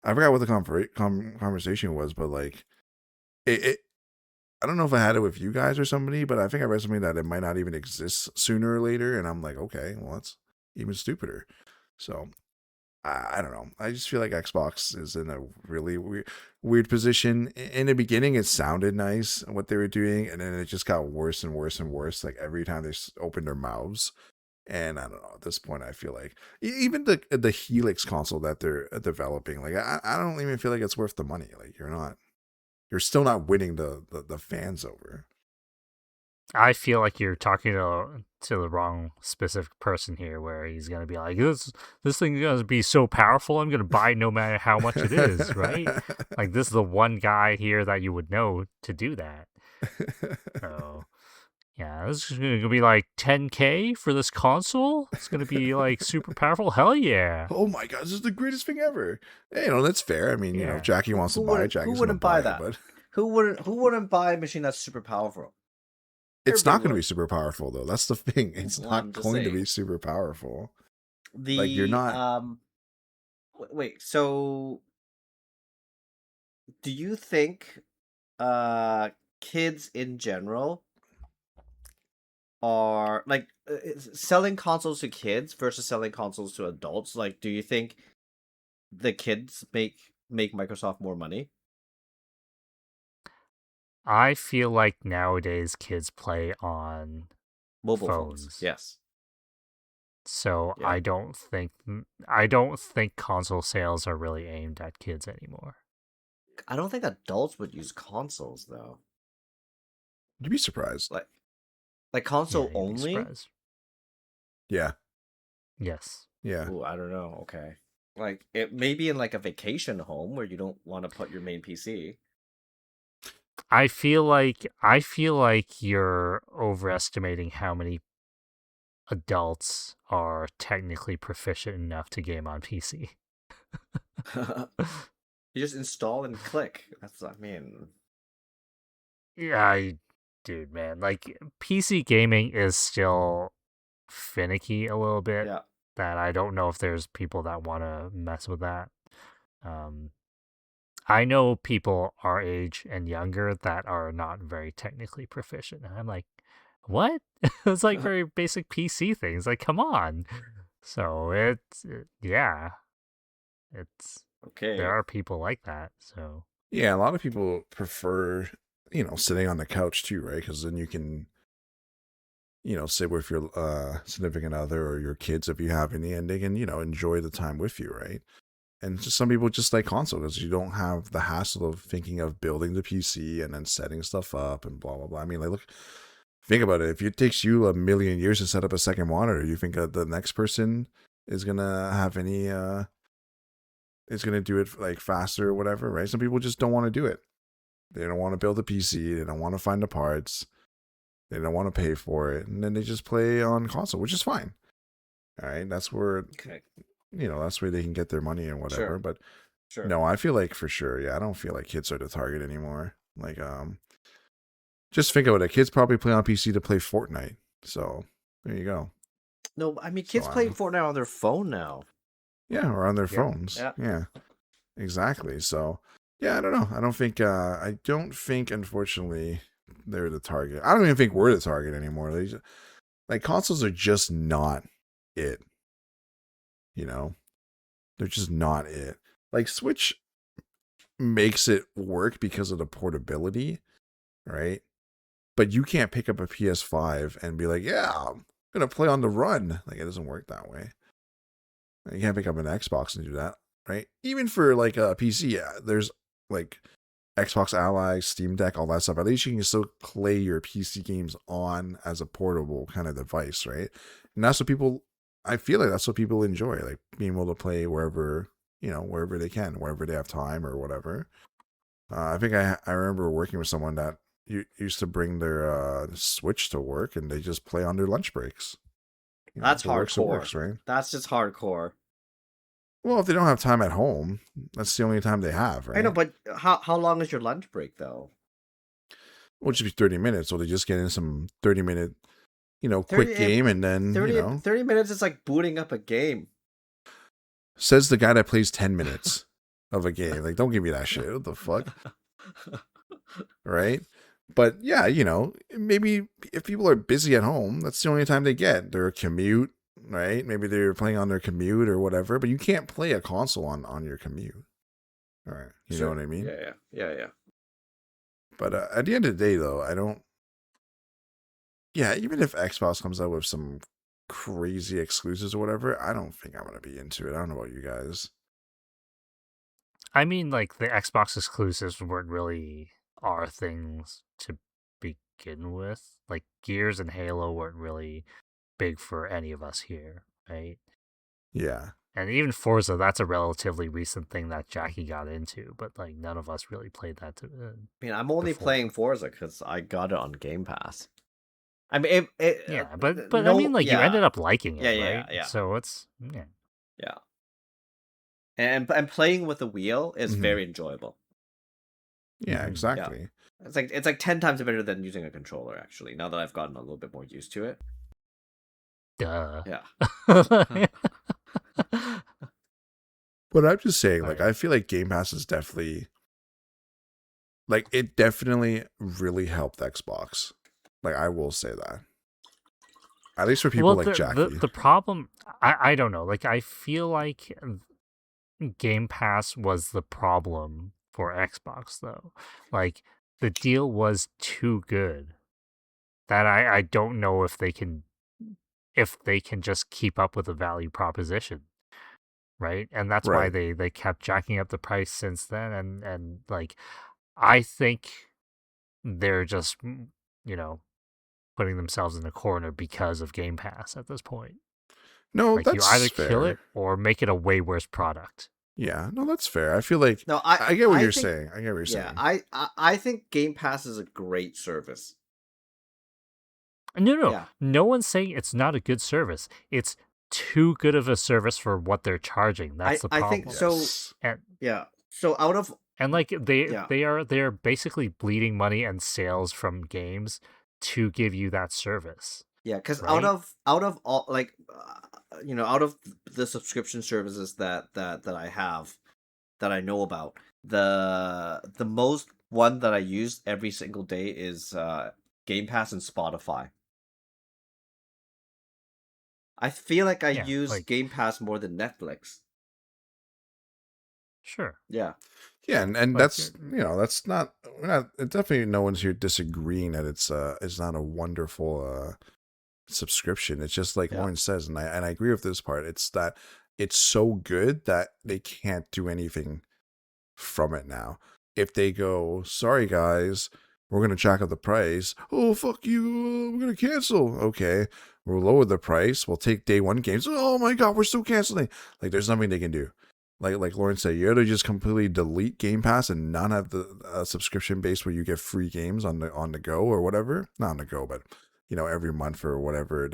Speaker 1: I forgot what the conversation was, but like, it I don't know if I had it with you guys or somebody, but I think I read something that it might not even exist sooner or later, and I'm like, okay, well, that's even stupider. So I don't know. I just feel like Xbox is in a really weird position. In the beginning, it sounded nice what they were doing, and then it just got worse and worse and worse. Like every time they opened their mouths, and I don't know. At this point, I feel like even the Helix console that they're developing, like I don't even feel like it's worth the money. Like you're still not winning the fans over.
Speaker 2: I feel like you're talking to the wrong specific person here, where he's gonna be like, this thing is gonna be so powerful, I'm gonna buy it no matter how much it is, right? Like, this is the one guy here that you would know to do that. So yeah, this is gonna be like 10K for this console. It's gonna be like super powerful. Hell yeah!
Speaker 1: Oh my god, this is the greatest thing ever. Hey, that's fair. I mean,
Speaker 2: Yeah.
Speaker 1: if Jackie wants to buy it, Jackie's
Speaker 3: who
Speaker 1: gonna
Speaker 3: wouldn't
Speaker 1: buy
Speaker 3: buy that?
Speaker 1: it, but
Speaker 3: Who wouldn't buy a machine that's super powerful?
Speaker 1: it's not
Speaker 3: Everybody
Speaker 1: going to be
Speaker 3: would.
Speaker 1: super powerful though. That's the thing. It's
Speaker 3: Well,
Speaker 1: not
Speaker 3: I'm just
Speaker 1: going to
Speaker 3: saying.
Speaker 1: be super powerful. Like, you're
Speaker 3: The
Speaker 1: not.
Speaker 3: wait, so do you think kids in general are like selling consoles to kids versus selling consoles to adults? Like, do you think the kids make Microsoft more money?
Speaker 2: I feel like nowadays kids play on
Speaker 3: Mobile phones.
Speaker 2: phones.
Speaker 3: Yes.
Speaker 2: So
Speaker 3: Yeah.
Speaker 2: I don't think console sales are really aimed at kids anymore.
Speaker 3: I don't think adults would use consoles though.
Speaker 1: You'd be surprised.
Speaker 3: Like
Speaker 2: Yeah,
Speaker 3: console
Speaker 2: you'd be
Speaker 3: only?
Speaker 2: surprised.
Speaker 1: Yeah.
Speaker 2: Yes.
Speaker 1: Yeah.
Speaker 3: Ooh, I don't know. Okay. Like it maybe in like a vacation home where you don't want to put your main PC.
Speaker 2: I feel like you're overestimating how many adults are technically proficient enough to game on PC.
Speaker 3: You just install and click. That's I mean.
Speaker 2: Yeah, dude, man, like PC gaming is still finicky a little bit.
Speaker 3: Yeah.
Speaker 2: That I don't know if there's people that want to mess with that. Um, I know people our age and younger that are not very technically proficient. And I'm like, what? It's like very basic PC things. Like, come on. So yeah, it's there
Speaker 3: Okay.
Speaker 2: are people like that. So
Speaker 1: Yeah. A lot of people prefer, sitting on the couch too, right? Because then you can, sit with your significant other or your kids if you have any, and they can, enjoy the time with you, right? And just some people just like console because you don't have the hassle of thinking of building the PC and then setting stuff up and blah blah blah. I mean, like, think about it. If it takes you a million years to set up a second monitor, you think the next person is gonna have any is gonna do it like faster or whatever, right? Some people just don't want to do it. They don't want to build a PC. They don't want to find the parts. They don't want to pay for it, and then they just play on console, which is fine. All right, that's where
Speaker 3: Okay.
Speaker 1: that's where they can get their money and whatever.
Speaker 3: Sure.
Speaker 1: But
Speaker 3: Sure.
Speaker 1: no, I feel like for sure, yeah, I don't feel like kids are the target anymore. Like, just think about it. Kids probably play on PC to play Fortnite. So there you go.
Speaker 3: No, I mean
Speaker 1: So
Speaker 3: kids play Fortnite on their phone now.
Speaker 1: yeah, or on their
Speaker 3: Yeah.
Speaker 1: phones.
Speaker 3: Yeah.
Speaker 1: Yeah, exactly. So yeah, I don't know. I don't think unfortunately they're the target. I don't even think we're the target anymore. Like, consoles are just not it. They're just not it. Like, Switch makes it work because of the portability, right? But you can't pick up a PS5 and be like, yeah, I'm gonna play on the run. Like, it doesn't work that way. You can't pick up an Xbox and do that, right? Even for like a PC, yeah, there's like Xbox Ally, Steam Deck, all that stuff. At least you can still play your PC games on as a portable kind of device, right? And that's what people, I feel like that's what people enjoy, like being able to play wherever, wherever they can, wherever they have time or whatever. I think I remember working with someone that used to bring their Switch to work, and they just play on their lunch breaks.
Speaker 3: That's
Speaker 1: If it works, it
Speaker 3: hardcore.
Speaker 1: works, right?
Speaker 3: That's just hardcore.
Speaker 1: Well, if they don't have time at home, that's the only time they have,
Speaker 3: I know,
Speaker 1: right?
Speaker 3: but how long is your lunch break though?
Speaker 1: Well, it should be 30 minutes, so they just get in some 30-minute,
Speaker 3: 30,
Speaker 1: quick game, and then,
Speaker 3: 30 minutes is like booting up a game.
Speaker 1: says the guy that plays 10 minutes of a game. Like, don't give me that shit. What the fuck? Right? But yeah, maybe if people are busy at home, that's the only time they get. They're a commute, right? Maybe they're playing on their commute or whatever, but you can't play a console on your commute. All right. You know what I mean?
Speaker 3: Yeah.
Speaker 1: But at the end of the day, though, I don't. Yeah, even if Xbox comes out with some crazy exclusives or whatever, I don't think I'm going to be into it. I don't know about you guys.
Speaker 2: I mean, like, the Xbox exclusives weren't really our things to begin with. Like, Gears and Halo weren't really big for any of us here, right?
Speaker 1: Yeah.
Speaker 2: And even Forza, that's a relatively recent thing that Jackie got into, but like none of us really played that.
Speaker 3: I mean, I'm only
Speaker 2: before.
Speaker 3: playing Forza because I got it on Game Pass. I mean,
Speaker 2: yeah, but I mean, like you ended up liking it, right?
Speaker 3: Yeah.
Speaker 2: So it's
Speaker 3: yeah. And playing with the wheel is very enjoyable.
Speaker 1: Yeah, exactly.
Speaker 3: Yeah. It's like 10 times better than using a controller. Actually, now that I've gotten a little bit more used to it.
Speaker 2: Duh.
Speaker 3: Yeah.
Speaker 1: But I'm just saying, like,
Speaker 2: Right.
Speaker 1: I feel like Game Pass is definitely, like, it definitely really helped Xbox. Like, I will say that. At least for people like Jackie.
Speaker 2: The problem, I don't know. Like, I feel like Game Pass was the problem for Xbox, though. Like, the deal was too good that I don't know if they can just keep up with the value proposition, right? And that's why
Speaker 1: Right.
Speaker 2: they kept jacking up the price since then. And like, I think they're just putting themselves in a corner because of Game Pass at this point.
Speaker 1: No,
Speaker 2: Like, you either
Speaker 1: that's
Speaker 2: kill
Speaker 1: fair.
Speaker 2: it or make it a way worse product.
Speaker 1: Yeah, no, that's fair. I feel like
Speaker 3: No,
Speaker 1: I get what
Speaker 3: I
Speaker 1: you're
Speaker 3: think,
Speaker 1: saying. I get what you're
Speaker 3: yeah,
Speaker 1: saying.
Speaker 3: I think Game Pass is a great service.
Speaker 2: No,
Speaker 3: Yeah.
Speaker 2: no one's saying it's not a good service. It's too good of a service for what they're charging. That's the problem.
Speaker 3: I think so.
Speaker 1: Yes.
Speaker 2: And
Speaker 3: Yeah. So out of
Speaker 2: like
Speaker 3: Yeah.
Speaker 2: they're basically bleeding money and sales from games to give you that service.
Speaker 3: Yeah, because
Speaker 2: right?
Speaker 3: out of all like out of the subscription services that I have that I know about, the most one that I use every single day is Game Pass and Spotify. I feel like I
Speaker 2: Yeah,
Speaker 3: use
Speaker 2: like,
Speaker 3: Game Pass more than Netflix.
Speaker 2: sure.
Speaker 3: Yeah.
Speaker 1: Yeah, and
Speaker 2: Like,
Speaker 1: that's that's not, we're not, it definitely, no one's here disagreeing that it's not a wonderful subscription. It's just like
Speaker 3: Yeah.
Speaker 1: Lauren says, and I agree with this part. It's that it's so good that they can't do anything from it now. If they go, sorry guys, we're gonna jack up the price. Oh fuck you, we're gonna cancel. Okay, we'll lower the price. We'll take day one games. Oh my god, we're still canceling. Like, there's nothing they can do. Like Lauren said, you either just completely delete Game Pass and not have the subscription base where you get free games on the go or whatever. Not on the go, but every month or whatever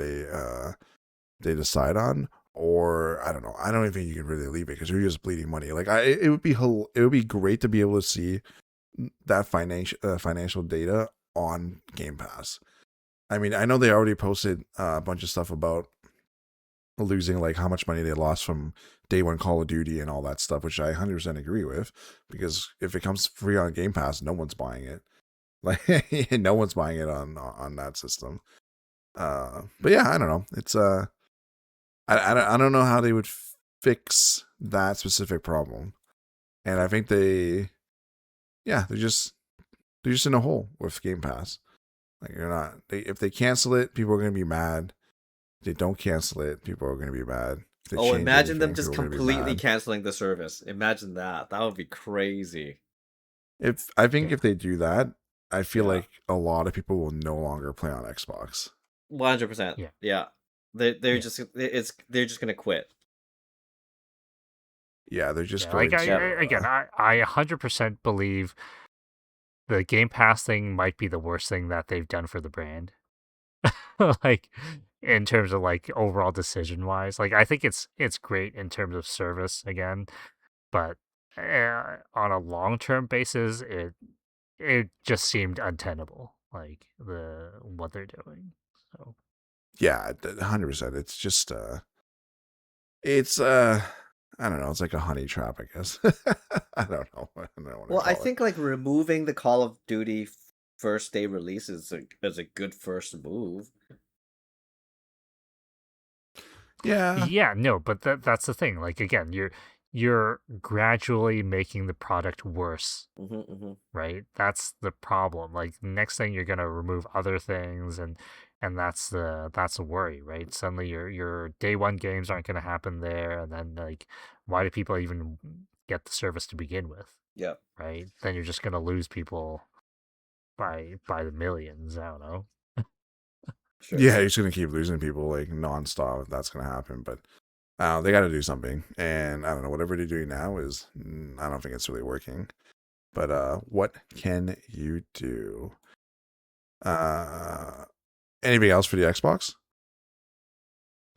Speaker 1: they decide on. Or I don't know. I don't even think you can really leave it because you're just bleeding money. Like, it would be great to be able to see that financial data on Game Pass. I mean, I know they already posted a bunch of stuff about losing, like how much money they lost from day one Call of Duty and all that stuff, which I 100% agree with, because if it comes free on Game Pass, no one's buying it. Like, no one's buying it on that system. But yeah, I don't know. It's I don't know how they would fix that specific problem, and I think they're just in a hole with Game Pass. Like, if they cancel it, people are gonna be mad. If they don't cancel it, people are gonna be mad. If they change
Speaker 3: Imagine them
Speaker 1: anything,
Speaker 3: just
Speaker 1: people are gonna be
Speaker 3: completely
Speaker 1: mad.
Speaker 3: canceling the service. Imagine that. That would be crazy.
Speaker 1: I think
Speaker 2: Yeah.
Speaker 1: if they do that, I feel
Speaker 3: Yeah.
Speaker 1: like a lot of people will no longer play on Xbox.
Speaker 3: 100%.
Speaker 2: Yeah.
Speaker 3: They're
Speaker 2: Yeah.
Speaker 3: just they're just gonna quit.
Speaker 1: Yeah, they're just
Speaker 2: Yeah, like
Speaker 1: going
Speaker 3: Yep.
Speaker 1: to.
Speaker 2: again, I 100% believe the Game Pass thing might be the worst thing that they've done for the brand. Like in terms of like overall decision wise, like I think it's great in terms of service again, but on a long term basis, it just seemed untenable, like the what they're doing. So
Speaker 1: Yeah, 100%. It's just it's I don't know, it's like a honey trap, I guess. I don't know. I don't know what to
Speaker 3: Well, I
Speaker 1: call it.
Speaker 3: think like removing the Call of Duty first day release is a good first move.
Speaker 1: Yeah.
Speaker 2: yeah, no, but that's the thing. Like again, you're gradually making the product worse,
Speaker 3: Hmm.
Speaker 2: right? That's the problem. Like next thing you're gonna remove other things, and that's a worry, right? Suddenly your day one games aren't gonna happen there, and then like why do people even get the service to begin with,
Speaker 3: Yep.
Speaker 2: right? Then you're just gonna lose people by the millions. I don't know.
Speaker 3: Sure.
Speaker 1: Yeah, he's gonna keep losing people like nonstop if that's gonna happen. But they got to do something, and I don't know. Whatever they're doing now is, I don't think it's really working. But what can you do? Uh, anything else for the Xbox?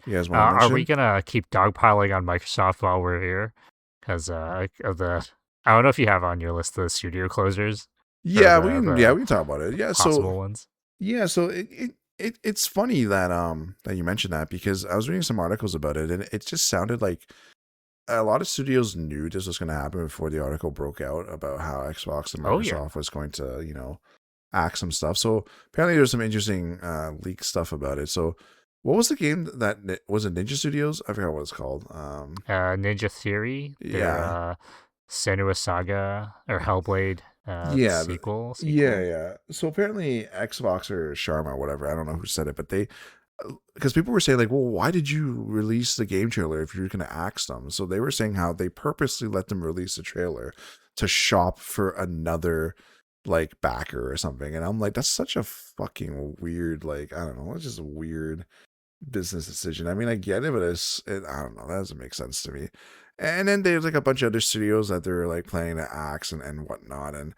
Speaker 1: You guys want to
Speaker 2: Are we
Speaker 1: mention?
Speaker 2: gonna keep dogpiling on Microsoft while we're here? Because of the, I don't know if you have on your list the studio closures or
Speaker 1: Yeah, we can. Yeah,
Speaker 2: the
Speaker 1: we can talk about it. Yeah, so
Speaker 2: possible ones.
Speaker 1: yeah, so it's funny that that you mentioned that because I was reading some articles about it, and it just sounded like a lot of studios knew this was going to happen before the article broke out about how Xbox and
Speaker 2: Oh yeah,
Speaker 1: Microsoft was going to, act some stuff. So apparently there's some interesting leaked stuff about it. So what was the game that was it Ninja Studios? I forgot what it's called.
Speaker 2: Ninja Theory, their
Speaker 1: Yeah,
Speaker 2: Senua Saga or Hellblade
Speaker 1: yeah, yeah,
Speaker 2: sequel.
Speaker 1: yeah. So apparently Xbox or Sharma or whatever, I don't know who said it, but they because people were saying like, well, why did you release the game trailer if you're going to axe them? So they were saying how they purposely let them release the trailer to shop for another like backer or something. And I'm like, that's such a fucking weird, like, I don't know, it's just a weird business decision. I mean, I get it, but I don't know, that doesn't make sense to me. And then there's like a bunch of other studios that they're like playing at axe and whatnot. And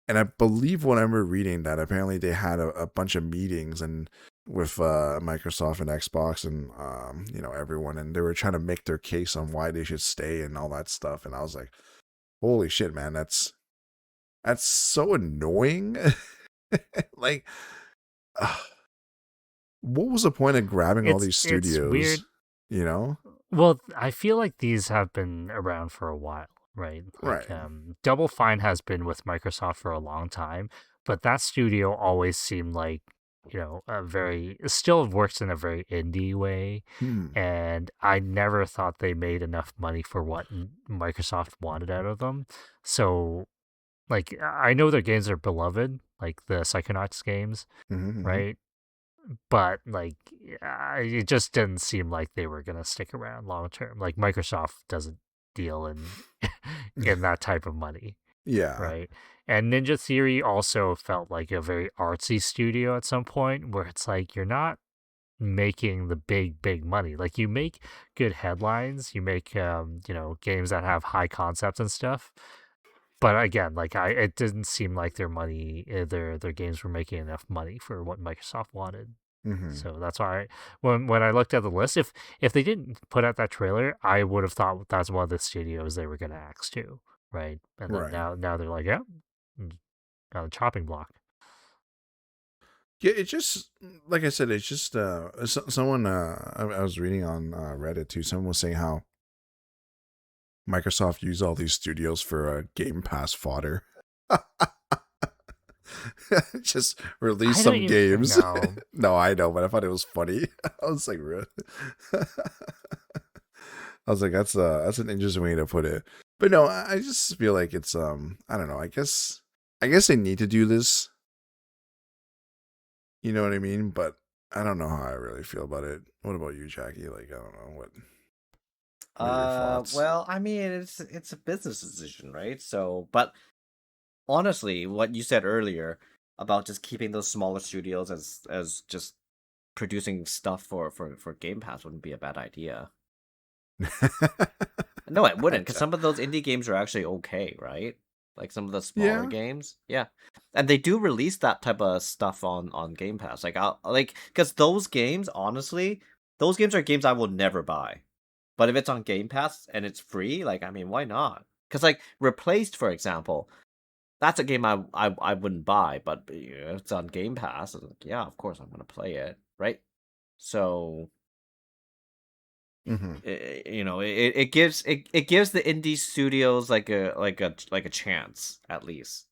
Speaker 1: I believe when I remember reading that apparently they had a bunch of meetings and with Microsoft and Xbox and everyone, and they were trying to make their case on why they should stay and all that stuff. And I was like, holy shit, man, that's so annoying. Like, uh, what was the point of grabbing all these
Speaker 2: It's
Speaker 1: studios?
Speaker 2: weird.
Speaker 1: You know,
Speaker 2: Well, I feel like these have been around for a while, right? Like
Speaker 1: right?
Speaker 2: Double Fine has been with Microsoft for a long time, but that studio always seemed like, a very it still works in a very indie way,
Speaker 1: Hmm.
Speaker 2: and I never thought they made enough money for what Microsoft wanted out of them. So, like I know their games are beloved, like the Psychonauts games,
Speaker 1: Mm-hmm,
Speaker 2: right? But like it just didn't seem like they were gonna stick around long term. Like Microsoft doesn't deal in
Speaker 1: mm-hmm.
Speaker 2: in that type of money,
Speaker 1: Yeah.
Speaker 2: right? And Ninja Theory also felt like a very artsy studio at some point where it's like you're not making the big money. Like you make good headlines, you make games that have high concepts and stuff. But again, like it didn't seem like their money, their games were making enough money for what Microsoft wanted.
Speaker 1: Mm-hmm.
Speaker 2: So that's why when I looked at the list, if they didn't put out that trailer, I would have thought that's one of the studios they were going to axe to, right? And then
Speaker 1: Right.
Speaker 2: now they're like, yeah, on the chopping block.
Speaker 1: Yeah, it just like I said, it's just someone I was reading on Reddit too. Someone was saying how Microsoft used all these studios for Game Pass fodder. Just release
Speaker 2: I don't
Speaker 1: some
Speaker 2: even
Speaker 1: games.
Speaker 2: know.
Speaker 1: No, I know, but I thought it was funny. I was like, really? I was like, that's an interesting way to put it. But no, I just feel like it's I don't know. I guess they need to do this. You know what I mean? But I don't know how I really feel about it. What about you, Jackie? Like, I don't know what are your thoughts?
Speaker 3: Well, I mean, it's a business decision, right? So, but honestly, what you said earlier about just keeping those smaller studios as just producing stuff for Game Pass wouldn't be a bad idea. No, it wouldn't, because some of those indie games are actually okay, right? Like some of the smaller
Speaker 1: Yeah.
Speaker 3: games, yeah, and they do release that type of stuff on Game Pass. Like because those games, honestly, those games are games I will never buy. But if it's on Game Pass and it's free, like I mean, why not? Because like Replaced, for example, that's a game I wouldn't buy, but if it's on Game Pass, it's like, yeah, of course I'm gonna play it, right? So
Speaker 1: Mm-hmm.
Speaker 3: it gives it gives the indie studios like a chance at least.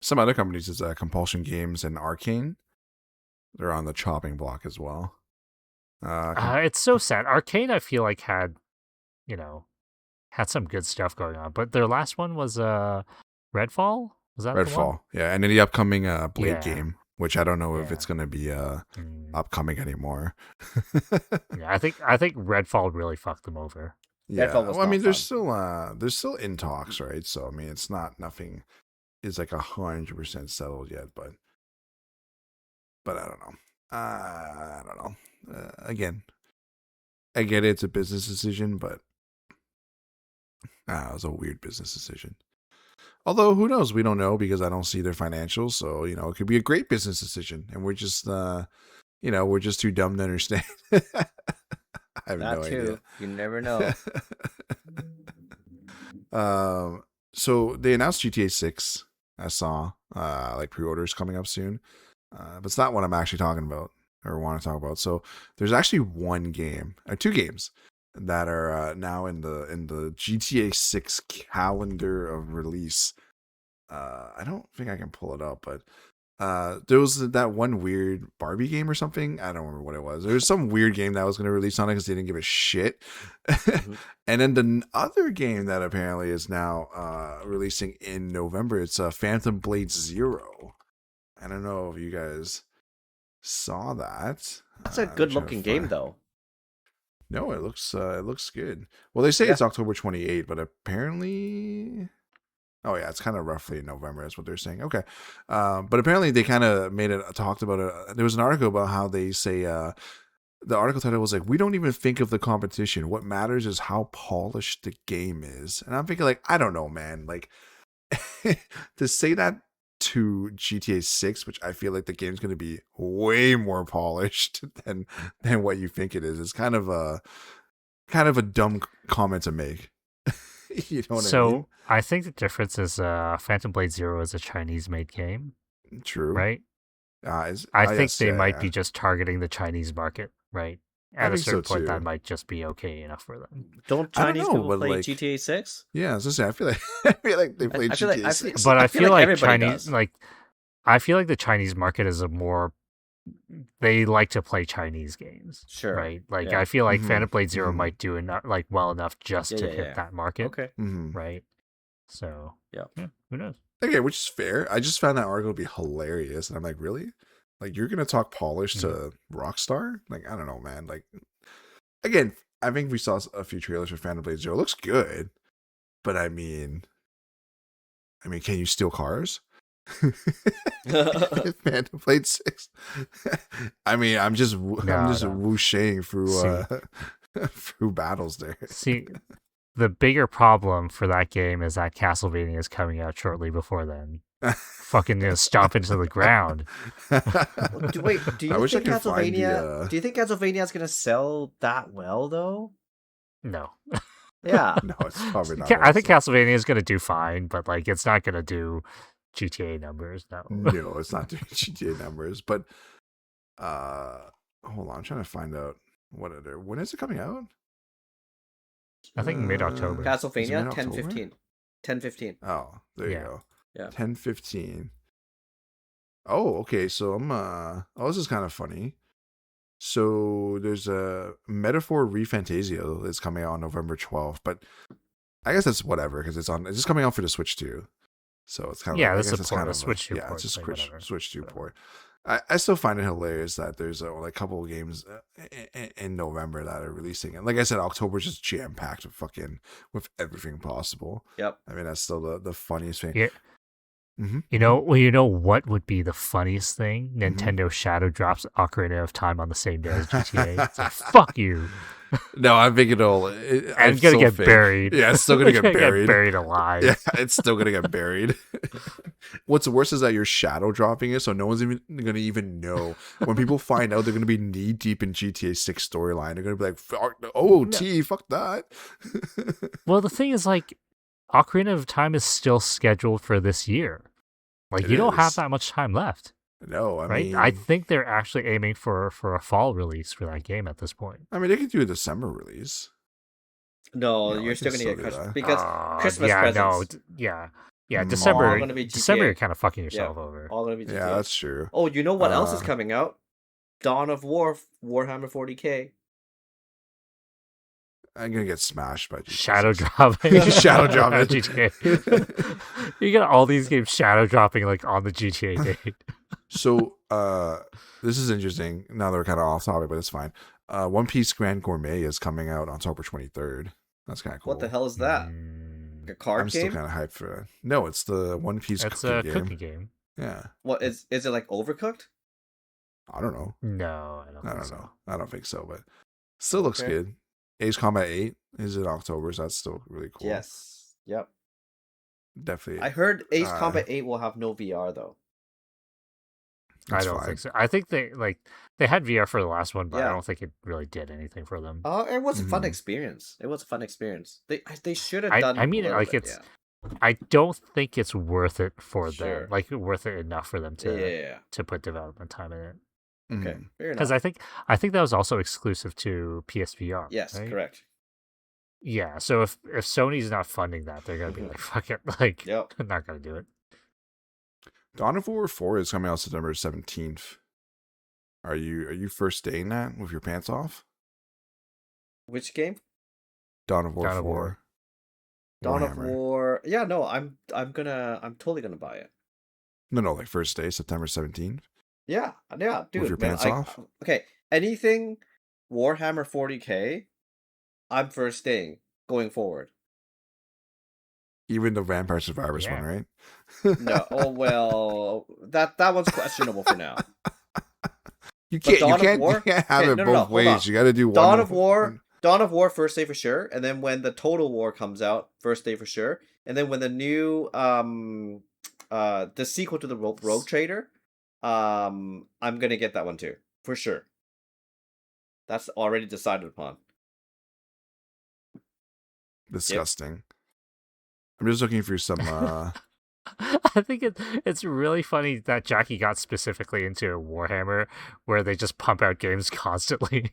Speaker 1: Some other companies is Compulsion Games and Arcane. They're on the chopping block as well.
Speaker 2: It's so sad. Arcane, I feel like had some good stuff going on, but their last one was Redfall. Was that the one?
Speaker 1: Redfall, yeah, and then the upcoming Blade
Speaker 2: Yeah.
Speaker 1: game, which I don't know if
Speaker 2: Yeah.
Speaker 1: it's gonna be upcoming anymore.
Speaker 2: Yeah, I think Redfall really fucked them over.
Speaker 1: Yeah,
Speaker 3: Redfall was
Speaker 1: well, I mean,
Speaker 3: not
Speaker 1: there's still in talks, right? So I mean, it's nothing is like 100% settled yet, but I don't know. I don't know. Again, I get it, it's a business decision, but it was a weird business decision. Although, who knows? We don't know because I don't see their financials. So, it could be a great business decision. And we're just, we're just too dumb to understand. I have
Speaker 3: that
Speaker 1: no
Speaker 3: too.
Speaker 1: idea.
Speaker 3: You never know.
Speaker 1: So they announced GTA 6. I saw, like pre-orders coming up soon. But it's not what I'm actually talking about or want to talk about. So there's actually one game or two games that are now in the GTA 6 calendar of release. I don't think I can pull it up, but there was that one weird Barbie game or something. I don't remember what it was. There was some weird game that was going to release on it because they didn't give a shit.
Speaker 3: Mhm.
Speaker 1: And then the other game that apparently is now releasing in November, it's Phantom Blade Zero. I don't know if you guys saw that.
Speaker 3: That's a good looking game though.
Speaker 1: No, it looks good. Well, they say
Speaker 3: Yeah.
Speaker 1: it's October 28th, but apparently, oh yeah, it's kind of roughly in November. That's what they're saying. Okay, but apparently they kind of talked about it. There was an article about how they say the article title was like, "We don't even think of the competition. What matters is how polished the game is." And I'm thinking, like, I don't know, man. Like, to say that to GTA 6, which I feel like the game's going to be way more polished than what you think it is. It's kind of a dumb comment to make. You know what I mean?
Speaker 2: I think the difference is Phantom Blade Zero is a Chinese-made game,
Speaker 1: True.
Speaker 2: right? I think
Speaker 1: yes,
Speaker 2: they
Speaker 1: yeah,
Speaker 2: might
Speaker 1: yeah.
Speaker 2: be just targeting the Chinese market, right?
Speaker 1: I
Speaker 2: At a
Speaker 1: think so,
Speaker 2: certain point,
Speaker 1: too.
Speaker 2: that might just be okay enough for them.
Speaker 3: Don't
Speaker 1: I don't
Speaker 3: Chinese
Speaker 1: know,
Speaker 3: people
Speaker 1: but,
Speaker 3: play
Speaker 1: like,
Speaker 3: GTA 6?
Speaker 1: Yeah, I was just saying, I feel like they played
Speaker 3: feel like-
Speaker 1: GTA
Speaker 3: I
Speaker 1: 6.
Speaker 2: But I feel like
Speaker 3: everybody
Speaker 2: Chinese,
Speaker 3: does.
Speaker 2: I feel like the Chinese market is they like to play Chinese games,
Speaker 3: Sure.
Speaker 2: right? Like
Speaker 3: Yeah.
Speaker 2: I feel like
Speaker 1: Mhm,
Speaker 2: Phantom Blade 0
Speaker 1: mhm.
Speaker 2: might do enough, like well enough just to
Speaker 3: Yeah.
Speaker 2: hit that market,
Speaker 3: Okay.
Speaker 1: Mm-hmm.
Speaker 2: right? So
Speaker 3: Yeah.
Speaker 2: who knows?
Speaker 1: Okay, which is fair. I just found that article to be hilarious, and I'm like, really? Like, you're gonna talk polish to Rockstar? Like, I don't know, man. Like, again, I think we saw a few trailers for Phantom Blade Zero. It looks good, but I mean, can you steal cars? Phantom Blade 6. I mean, I'm just
Speaker 2: No.
Speaker 1: whooshing through
Speaker 2: See.
Speaker 1: through battles there.
Speaker 2: See, the bigger problem for that game is that Castlevania is coming out shortly before then. Fucking stomp into the ground.
Speaker 3: Wait, do
Speaker 1: I
Speaker 3: you
Speaker 1: wish I
Speaker 3: think
Speaker 1: could find
Speaker 3: Castlevania? Do you think Castlevania is gonna sell that well though?
Speaker 2: No.
Speaker 3: Yeah.
Speaker 1: No, it's probably not.
Speaker 2: I think
Speaker 1: also.
Speaker 2: Castlevania is going to do fine, but like it's not going to do GTA numbers. No.
Speaker 1: No, it's not doing GTA numbers. But hold on, I'm trying to find out when is it coming out?
Speaker 2: I think mid-October.
Speaker 3: Castlevania
Speaker 1: mid-October?
Speaker 3: 10/15. 10/15.
Speaker 1: Oh, there you
Speaker 2: Yeah.
Speaker 1: go.
Speaker 3: Yeah.
Speaker 1: 10/15. Oh, okay. So I'm this is kind of funny. So there's a Metaphor ReFantazio that's coming out on November 12th, but I guess that's whatever because it's just coming out for the Switch 2. So it's kind of
Speaker 2: Yeah,
Speaker 1: like, I
Speaker 2: this
Speaker 1: guess
Speaker 2: is
Speaker 1: it's
Speaker 2: a
Speaker 1: kind
Speaker 2: port,
Speaker 1: of
Speaker 2: a Switch 2
Speaker 1: yeah,
Speaker 2: port.
Speaker 1: it's a
Speaker 2: like,
Speaker 1: Switch
Speaker 2: whatever.
Speaker 1: Switch 2
Speaker 2: Whatever.
Speaker 1: port. I still find it hilarious that there's like a couple of games in November that are releasing, and like I said, October's just jam packed with everything possible.
Speaker 3: Yep.
Speaker 1: I mean, that's still the funniest thing.
Speaker 2: Yeah.
Speaker 1: Mm-hmm.
Speaker 2: You know what would be the funniest thing? Nintendo Shadow drops Ocarina of Time on the same day as GTA. It's like, fuck you.
Speaker 1: No, I'm thinking it'll.
Speaker 2: And
Speaker 1: I'm
Speaker 2: it's gonna
Speaker 1: so
Speaker 2: get
Speaker 1: fake.
Speaker 2: buried.
Speaker 1: Yeah, it's still gonna
Speaker 2: It's
Speaker 1: get buried.
Speaker 2: buried alive.
Speaker 1: Yeah, it's still gonna get buried. What's worse is that you're shadow dropping it, so no one's even gonna even know. When people find out, they're gonna be knee deep in GTA 6 storyline. They're gonna be like, "Oh,
Speaker 2: No.
Speaker 1: T, fuck that."
Speaker 2: Well, the thing is, like, Ocarina of Time is still scheduled for this year. Like,
Speaker 1: It
Speaker 2: you don't have
Speaker 1: is.
Speaker 2: that much time left,
Speaker 1: No, I
Speaker 2: right?
Speaker 1: mean,
Speaker 2: I think they're actually aiming for a fall release for that game at this point.
Speaker 1: they could do a December release.
Speaker 3: No,
Speaker 1: You know,
Speaker 3: you're
Speaker 1: I
Speaker 3: still
Speaker 1: can
Speaker 3: gonna
Speaker 1: still
Speaker 3: get
Speaker 1: do
Speaker 3: Christmas
Speaker 1: that.
Speaker 3: because Christmas
Speaker 2: yeah,
Speaker 3: presents.
Speaker 2: no, yeah.
Speaker 1: Mm.
Speaker 2: December,
Speaker 3: All gonna be
Speaker 2: December,
Speaker 3: GTA.
Speaker 2: you're kind of fucking
Speaker 3: Yeah,
Speaker 2: yourself over.
Speaker 3: all gonna be GTA.
Speaker 1: Yeah, that's true.
Speaker 3: Oh, you know what else is
Speaker 1: Uh,
Speaker 3: coming out? Dawn of War, Warhammer 40K.
Speaker 1: I'm gonna get smashed by GTA
Speaker 2: Shadow
Speaker 1: 6.
Speaker 2: dropping.
Speaker 1: Shadow dropping.
Speaker 2: GTA. You got all these games shadow dropping like on the GTA date.
Speaker 1: So, this is interesting. Now they're kind of off topic, but it's fine. One Piece Grand Gourmet is coming out on October 23rd. That's kind of cool.
Speaker 3: What the hell is that? Like a card
Speaker 1: I'm still
Speaker 3: game?
Speaker 1: kind of hyped for it. No, it's the One Piece
Speaker 2: It's
Speaker 1: cooking
Speaker 2: a
Speaker 1: game.
Speaker 2: cooking game.
Speaker 1: Yeah.
Speaker 3: What is it like Overcooked?
Speaker 1: I don't know.
Speaker 2: No, I
Speaker 1: I
Speaker 2: don't think
Speaker 1: don't
Speaker 2: so.
Speaker 1: know. I don't think so, but still looks
Speaker 3: Okay.
Speaker 1: good. Ace Combat 8 is in October, so that's still really cool.
Speaker 3: Yes. Yep.
Speaker 1: Definitely.
Speaker 3: I heard Ace Combat 8 will have no VR though.
Speaker 1: That's
Speaker 2: I don't
Speaker 1: fine.
Speaker 2: think so. I think they had VR for the last one, but I
Speaker 3: Yeah.
Speaker 2: don't think it really did anything for them.
Speaker 3: It was a fun
Speaker 1: Mhm.
Speaker 3: experience. It was a fun experience. They should have
Speaker 2: I
Speaker 3: done.
Speaker 2: mean,
Speaker 3: a little
Speaker 2: like,
Speaker 3: bit,
Speaker 2: it's- I don't think it's worth it for
Speaker 3: Sure.
Speaker 2: them. Like, worth it enough for them
Speaker 3: yeah.
Speaker 2: to put development time in it.
Speaker 3: Okay,
Speaker 1: Mhm.
Speaker 3: fair enough.
Speaker 2: Because I think that was also exclusive to PSVR.
Speaker 3: Yes,
Speaker 2: right?
Speaker 3: correct.
Speaker 2: Yeah. So if Sony's not funding that, they're gonna be like, fuck it, like,
Speaker 3: Yep.
Speaker 2: I'm not gonna do it.
Speaker 1: Dawn of War 4 is coming out September 17th. Are you first daying that with your pants off?
Speaker 3: Which game?
Speaker 1: Dawn of War
Speaker 2: Dawn of
Speaker 1: 4.
Speaker 2: War.
Speaker 3: Dawn of
Speaker 1: Warhammer.
Speaker 3: War. Yeah, no, I'm totally gonna buy it.
Speaker 1: No, like first day, September 17th.
Speaker 3: Yeah, dude.
Speaker 1: your
Speaker 3: man,
Speaker 1: pants off?
Speaker 3: Okay, anything Warhammer 40K, I'm first staying going forward.
Speaker 1: Even the Vampire Survivors
Speaker 2: Yeah.
Speaker 1: one, right?
Speaker 3: No, oh well, that one's questionable for now.
Speaker 1: You
Speaker 3: But
Speaker 1: can't
Speaker 3: Dawn of War?
Speaker 1: you can't have
Speaker 3: Okay,
Speaker 1: it
Speaker 3: no,
Speaker 1: both
Speaker 3: hold on.
Speaker 1: ways. You got to do one.
Speaker 3: Dawn of War,
Speaker 1: one-
Speaker 3: Dawn of War first day for sure, and then when the Total War comes out, first day for sure, and then when the new the sequel to the Rogue Trader, I'm gonna get that one too for sure. That's already decided upon.
Speaker 1: Disgusting. I'm just looking for some.
Speaker 2: I think it's really funny that Jackie got specifically into Warhammer, where they just pump out games constantly.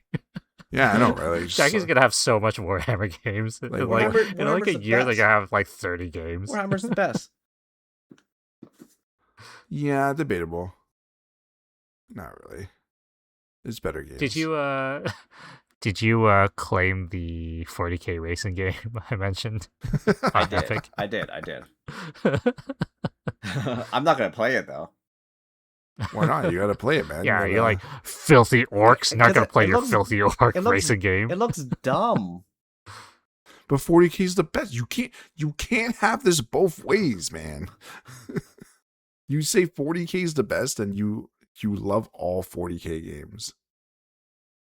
Speaker 1: Yeah, I know, right? Like,
Speaker 2: Jackie's gonna have so much Warhammer games.
Speaker 1: Like,
Speaker 2: in
Speaker 3: Warhammer-
Speaker 2: in like
Speaker 3: Warhammer's
Speaker 2: a
Speaker 3: the
Speaker 2: year, they're
Speaker 3: best.
Speaker 2: gonna have like 30 games.
Speaker 3: Warhammer's the best.
Speaker 1: Yeah, debatable. Not really. It's better games.
Speaker 2: Did you did you claim the 40K racing game I mentioned?
Speaker 3: I
Speaker 2: on
Speaker 3: did.
Speaker 2: Epic?
Speaker 3: I did. I'm not gonna play it though.
Speaker 1: Why not? You got to play it, man.
Speaker 2: Yeah,
Speaker 1: You
Speaker 2: you're
Speaker 1: gotta-
Speaker 2: like filthy orcs. Not
Speaker 3: Because
Speaker 2: gonna play
Speaker 3: it
Speaker 2: your
Speaker 3: looks-
Speaker 2: filthy orc
Speaker 3: it looks-
Speaker 2: racing game.
Speaker 3: It looks dumb.
Speaker 1: But 40K is the best. You can't have this both ways, man. You say 40K is the best, and you love all 40K games.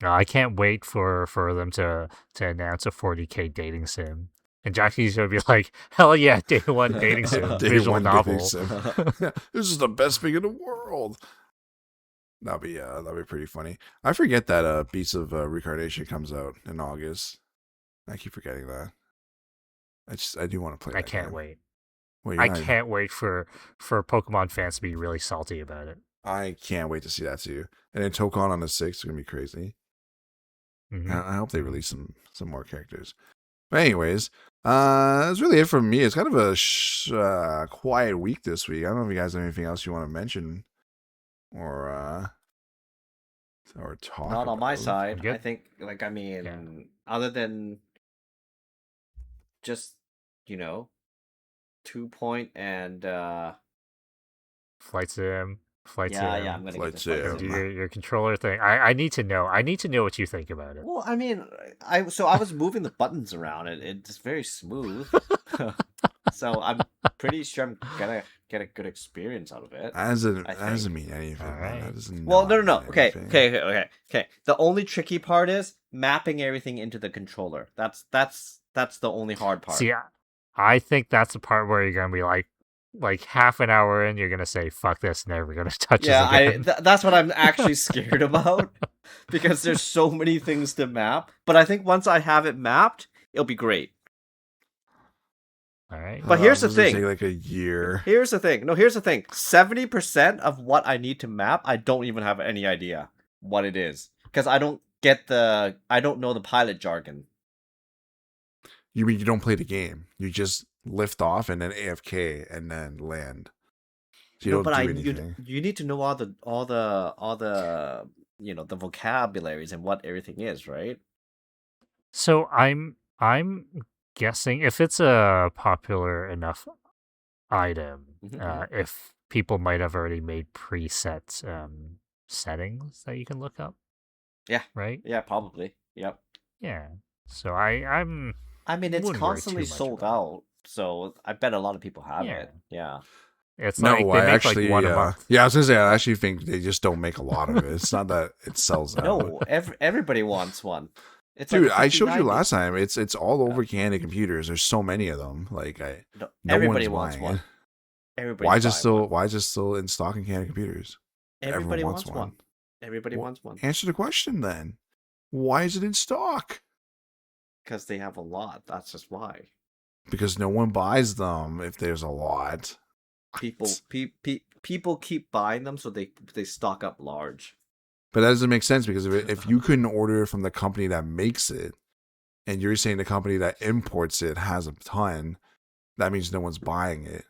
Speaker 2: No, I can't wait for them to announce a 40K dating sim. And Jackie's gonna be like, hell yeah, day one dating sim,
Speaker 1: Day
Speaker 2: visual
Speaker 1: one
Speaker 2: novel.
Speaker 1: dating sim. Yeah, this is the best thing in the world. That'll be pretty funny. I forget that Beasts of Reincarnation comes out in August. I keep forgetting that. I do want to play.
Speaker 2: I
Speaker 1: that
Speaker 2: can't
Speaker 1: game.
Speaker 2: wait.
Speaker 1: Wait,
Speaker 2: I can't wait for Pokemon fans to be really salty about it.
Speaker 1: I can't wait to see that too. And then Tokon on the 6th is gonna be crazy.
Speaker 2: Mhm.
Speaker 1: I hope they release some more characters. But anyways, that's really it from me. It's kind of a quiet week this week. I don't know if you guys have anything else you want to mention or talk.
Speaker 3: Not on my
Speaker 1: about.
Speaker 3: side.
Speaker 2: Good.
Speaker 3: I think, like, I mean,
Speaker 2: Yeah.
Speaker 3: other than just 2 Point and
Speaker 2: Flight sim.
Speaker 3: yeah, I'm gonna
Speaker 1: Flight
Speaker 3: get this
Speaker 1: Sim.
Speaker 3: Flight
Speaker 2: Do
Speaker 3: Sim.
Speaker 2: your controller thing. I need to know. I need to know what you think about it.
Speaker 3: Well, I mean, I was moving the buttons around. It's very smooth. So I'm pretty sure I'm gonna get a good experience out of it.
Speaker 1: That doesn't
Speaker 3: think.
Speaker 1: mean anything.
Speaker 2: All
Speaker 1: Man.
Speaker 2: right.
Speaker 1: That does
Speaker 3: Well,
Speaker 1: not
Speaker 3: no.
Speaker 1: mean
Speaker 3: Okay.
Speaker 1: anything.
Speaker 3: The only tricky part is mapping everything into the controller. That's the only hard part.
Speaker 2: See, I think that's the part where you're gonna be like half an hour in, you're gonna say, "Fuck this, never gonna touch this again."
Speaker 3: That's what I'm actually scared about because there's so many things to map. But I think once I have it mapped, it'll be great.
Speaker 2: All right.
Speaker 3: But here's the
Speaker 1: This is gonna
Speaker 3: thing.
Speaker 1: take like a year.
Speaker 3: Here's the thing. No, here's the thing. 70% of what I need to map, I don't even have any idea what it is because I don't know the pilot jargon.
Speaker 1: You mean you don't play the game? You just lift off and then AFK and then land. So you don't do anything.
Speaker 3: You need to know all the the vocabularies and what everything is, right?
Speaker 2: So I'm guessing if it's a popular enough item, if people might have already made preset settings that you can look up.
Speaker 3: Yeah.
Speaker 2: Right?
Speaker 3: Yeah, probably. Yep.
Speaker 2: Yeah. So I
Speaker 3: mean, it's
Speaker 2: wouldn't worry
Speaker 3: constantly
Speaker 2: too much
Speaker 3: sold
Speaker 2: about
Speaker 3: out, so I bet a lot of people have
Speaker 2: Yeah.
Speaker 3: it. Yeah.
Speaker 2: It's
Speaker 1: No,
Speaker 2: like they
Speaker 1: I
Speaker 2: make
Speaker 1: actually,
Speaker 2: like one a month.
Speaker 1: yeah, I was gonna say I actually think they just don't make a lot of it. It's not that it sells out.
Speaker 3: No, everybody wants one. It's
Speaker 1: Dude,
Speaker 3: like
Speaker 1: I showed you
Speaker 3: 50-90.
Speaker 1: last time. It's all over Canada computers. There's so many of them. Like
Speaker 3: No,
Speaker 1: no
Speaker 3: everybody
Speaker 1: one's
Speaker 3: wants
Speaker 1: buying
Speaker 3: one.
Speaker 1: it.
Speaker 3: Everybody
Speaker 1: Why is it still in stock in Canada computers?
Speaker 3: Everybody
Speaker 1: Everyone
Speaker 3: wants one. Everybody
Speaker 1: Well,
Speaker 3: wants one
Speaker 1: Answer the question then. Why is it in stock?
Speaker 3: because they have a lot. That's just why.
Speaker 1: Because no one buys them if there's a lot.
Speaker 3: People keep buying them, so they stock up large.
Speaker 1: But that doesn't make sense because if you couldn't order it from the company that makes it, and you're saying the company that imports it has a ton, that means no one's buying it.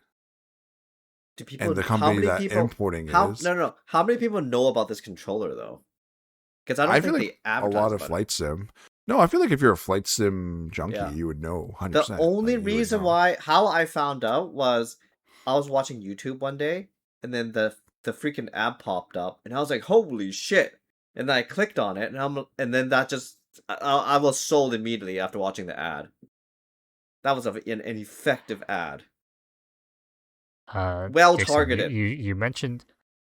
Speaker 3: Do people?
Speaker 1: And the
Speaker 3: how
Speaker 1: company
Speaker 3: many
Speaker 1: that
Speaker 3: people?
Speaker 1: importing
Speaker 3: How
Speaker 1: is,
Speaker 3: no. How many people know about this controller though? Because I don't
Speaker 1: I
Speaker 3: think
Speaker 1: feel
Speaker 3: they
Speaker 1: like a
Speaker 3: advertise
Speaker 1: lot of
Speaker 3: about it.
Speaker 1: flight sim. No, I feel like if you're a flight sim junkie,
Speaker 3: Yeah.
Speaker 1: you would know 100%.
Speaker 3: The only
Speaker 1: Like, you would
Speaker 3: reason
Speaker 1: know.
Speaker 3: how I found out was I was watching YouTube one day, and then the freaking ad popped up, and I was like, "Holy shit!" And then I clicked on it, and then that just I was sold immediately after watching the ad. That was an effective ad. Well
Speaker 2: Jason,
Speaker 3: targeted.
Speaker 2: you mentioned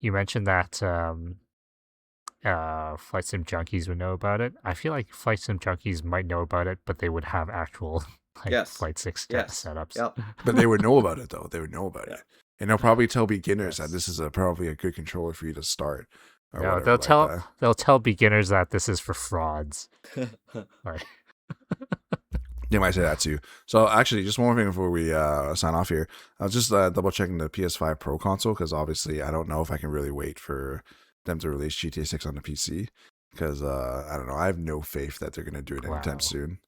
Speaker 2: that flight sim junkies would know about it. I feel like flight sim junkies might know about it, but they would have actual like
Speaker 3: Yes.
Speaker 2: flight six
Speaker 3: Yes.
Speaker 2: setups.
Speaker 3: Yep.
Speaker 1: But they would know about it though. They would know about
Speaker 3: Yeah.
Speaker 1: it, and they'll probably tell beginners
Speaker 3: Yes.
Speaker 1: that this is probably a good controller for you to start. Or
Speaker 2: No,
Speaker 1: whatever
Speaker 2: they'll
Speaker 1: like
Speaker 2: tell
Speaker 1: that.
Speaker 2: they'll tell beginners that this is for frauds. Like,
Speaker 1: They might say that too. So actually, just one more thing before we sign off here. I was just double checking the PS5 Pro console because obviously I don't know if I can really wait for them to release GTA 6 on the PC because I don't know. I have no faith that they're gonna do it anytime
Speaker 2: Wow.
Speaker 1: soon.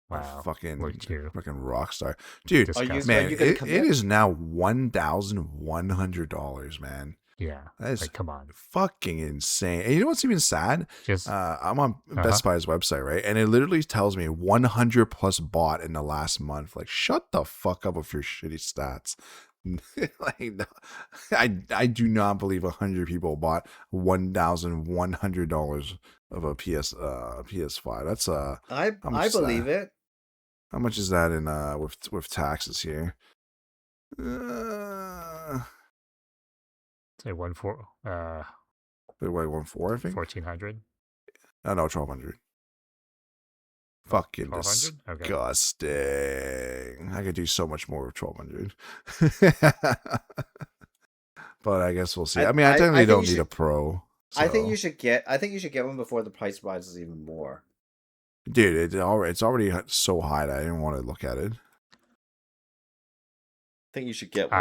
Speaker 2: wow,
Speaker 1: Fucking
Speaker 2: look at you.
Speaker 1: rock star, dude.
Speaker 2: Disgusting.
Speaker 1: Man,
Speaker 3: you gonna
Speaker 1: it
Speaker 3: commit?
Speaker 1: is now $1,100, man.
Speaker 2: Yeah,
Speaker 1: That is
Speaker 2: like come on.
Speaker 1: fucking insane. And you know what's even sad?
Speaker 2: Just
Speaker 1: I'm on Best Buy's website, right? And it literally tells me 100 plus bought in the last month. Like, shut the fuck up with your shitty stats. Like, no, I do not believe 100 people bought $1,100 of a PS5. That's
Speaker 3: I
Speaker 1: much is
Speaker 3: believe
Speaker 1: that?
Speaker 3: it.
Speaker 1: How much is that in with taxes here?
Speaker 2: say 1,400.
Speaker 1: Wait, 1,400, I think.
Speaker 2: 1,400.
Speaker 1: Oh no, 1,200. Fucking
Speaker 2: 1,200? Okay.
Speaker 1: disgusting. I could do so much more with 1,200. But I guess we'll see. I mean, I technically don't need a pro.
Speaker 3: I think
Speaker 1: so-
Speaker 3: you should get one before the price rises even more.
Speaker 1: Dude, it's already so high that I didn't want to look at it.
Speaker 3: I think you should get one.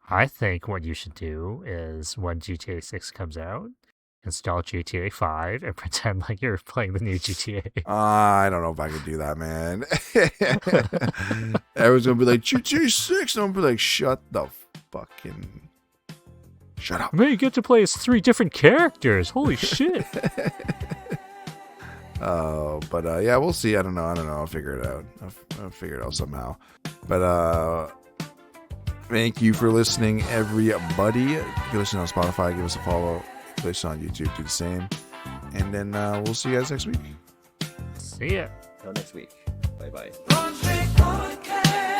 Speaker 2: I think what you should do is when GTA 6 comes out, install GTA 5 and pretend like you're playing the new GTA.
Speaker 1: I don't know if I could do that, man. Everyone's gonna be like GTA 6, and I'm gonna be like, shut up.
Speaker 2: Man, you get to play as 3 different characters. Holy shit.
Speaker 1: But yeah, we'll see. I don't know. I'll figure it out. I'll figure it out somehow. But thank you for listening, everybody. If you listen on Spotify, give us a follow. If you listen on YouTube, do the same. And then we'll see you guys next week.
Speaker 2: See ya.
Speaker 3: Until next week. Bye bye.
Speaker 4: One trick podcast.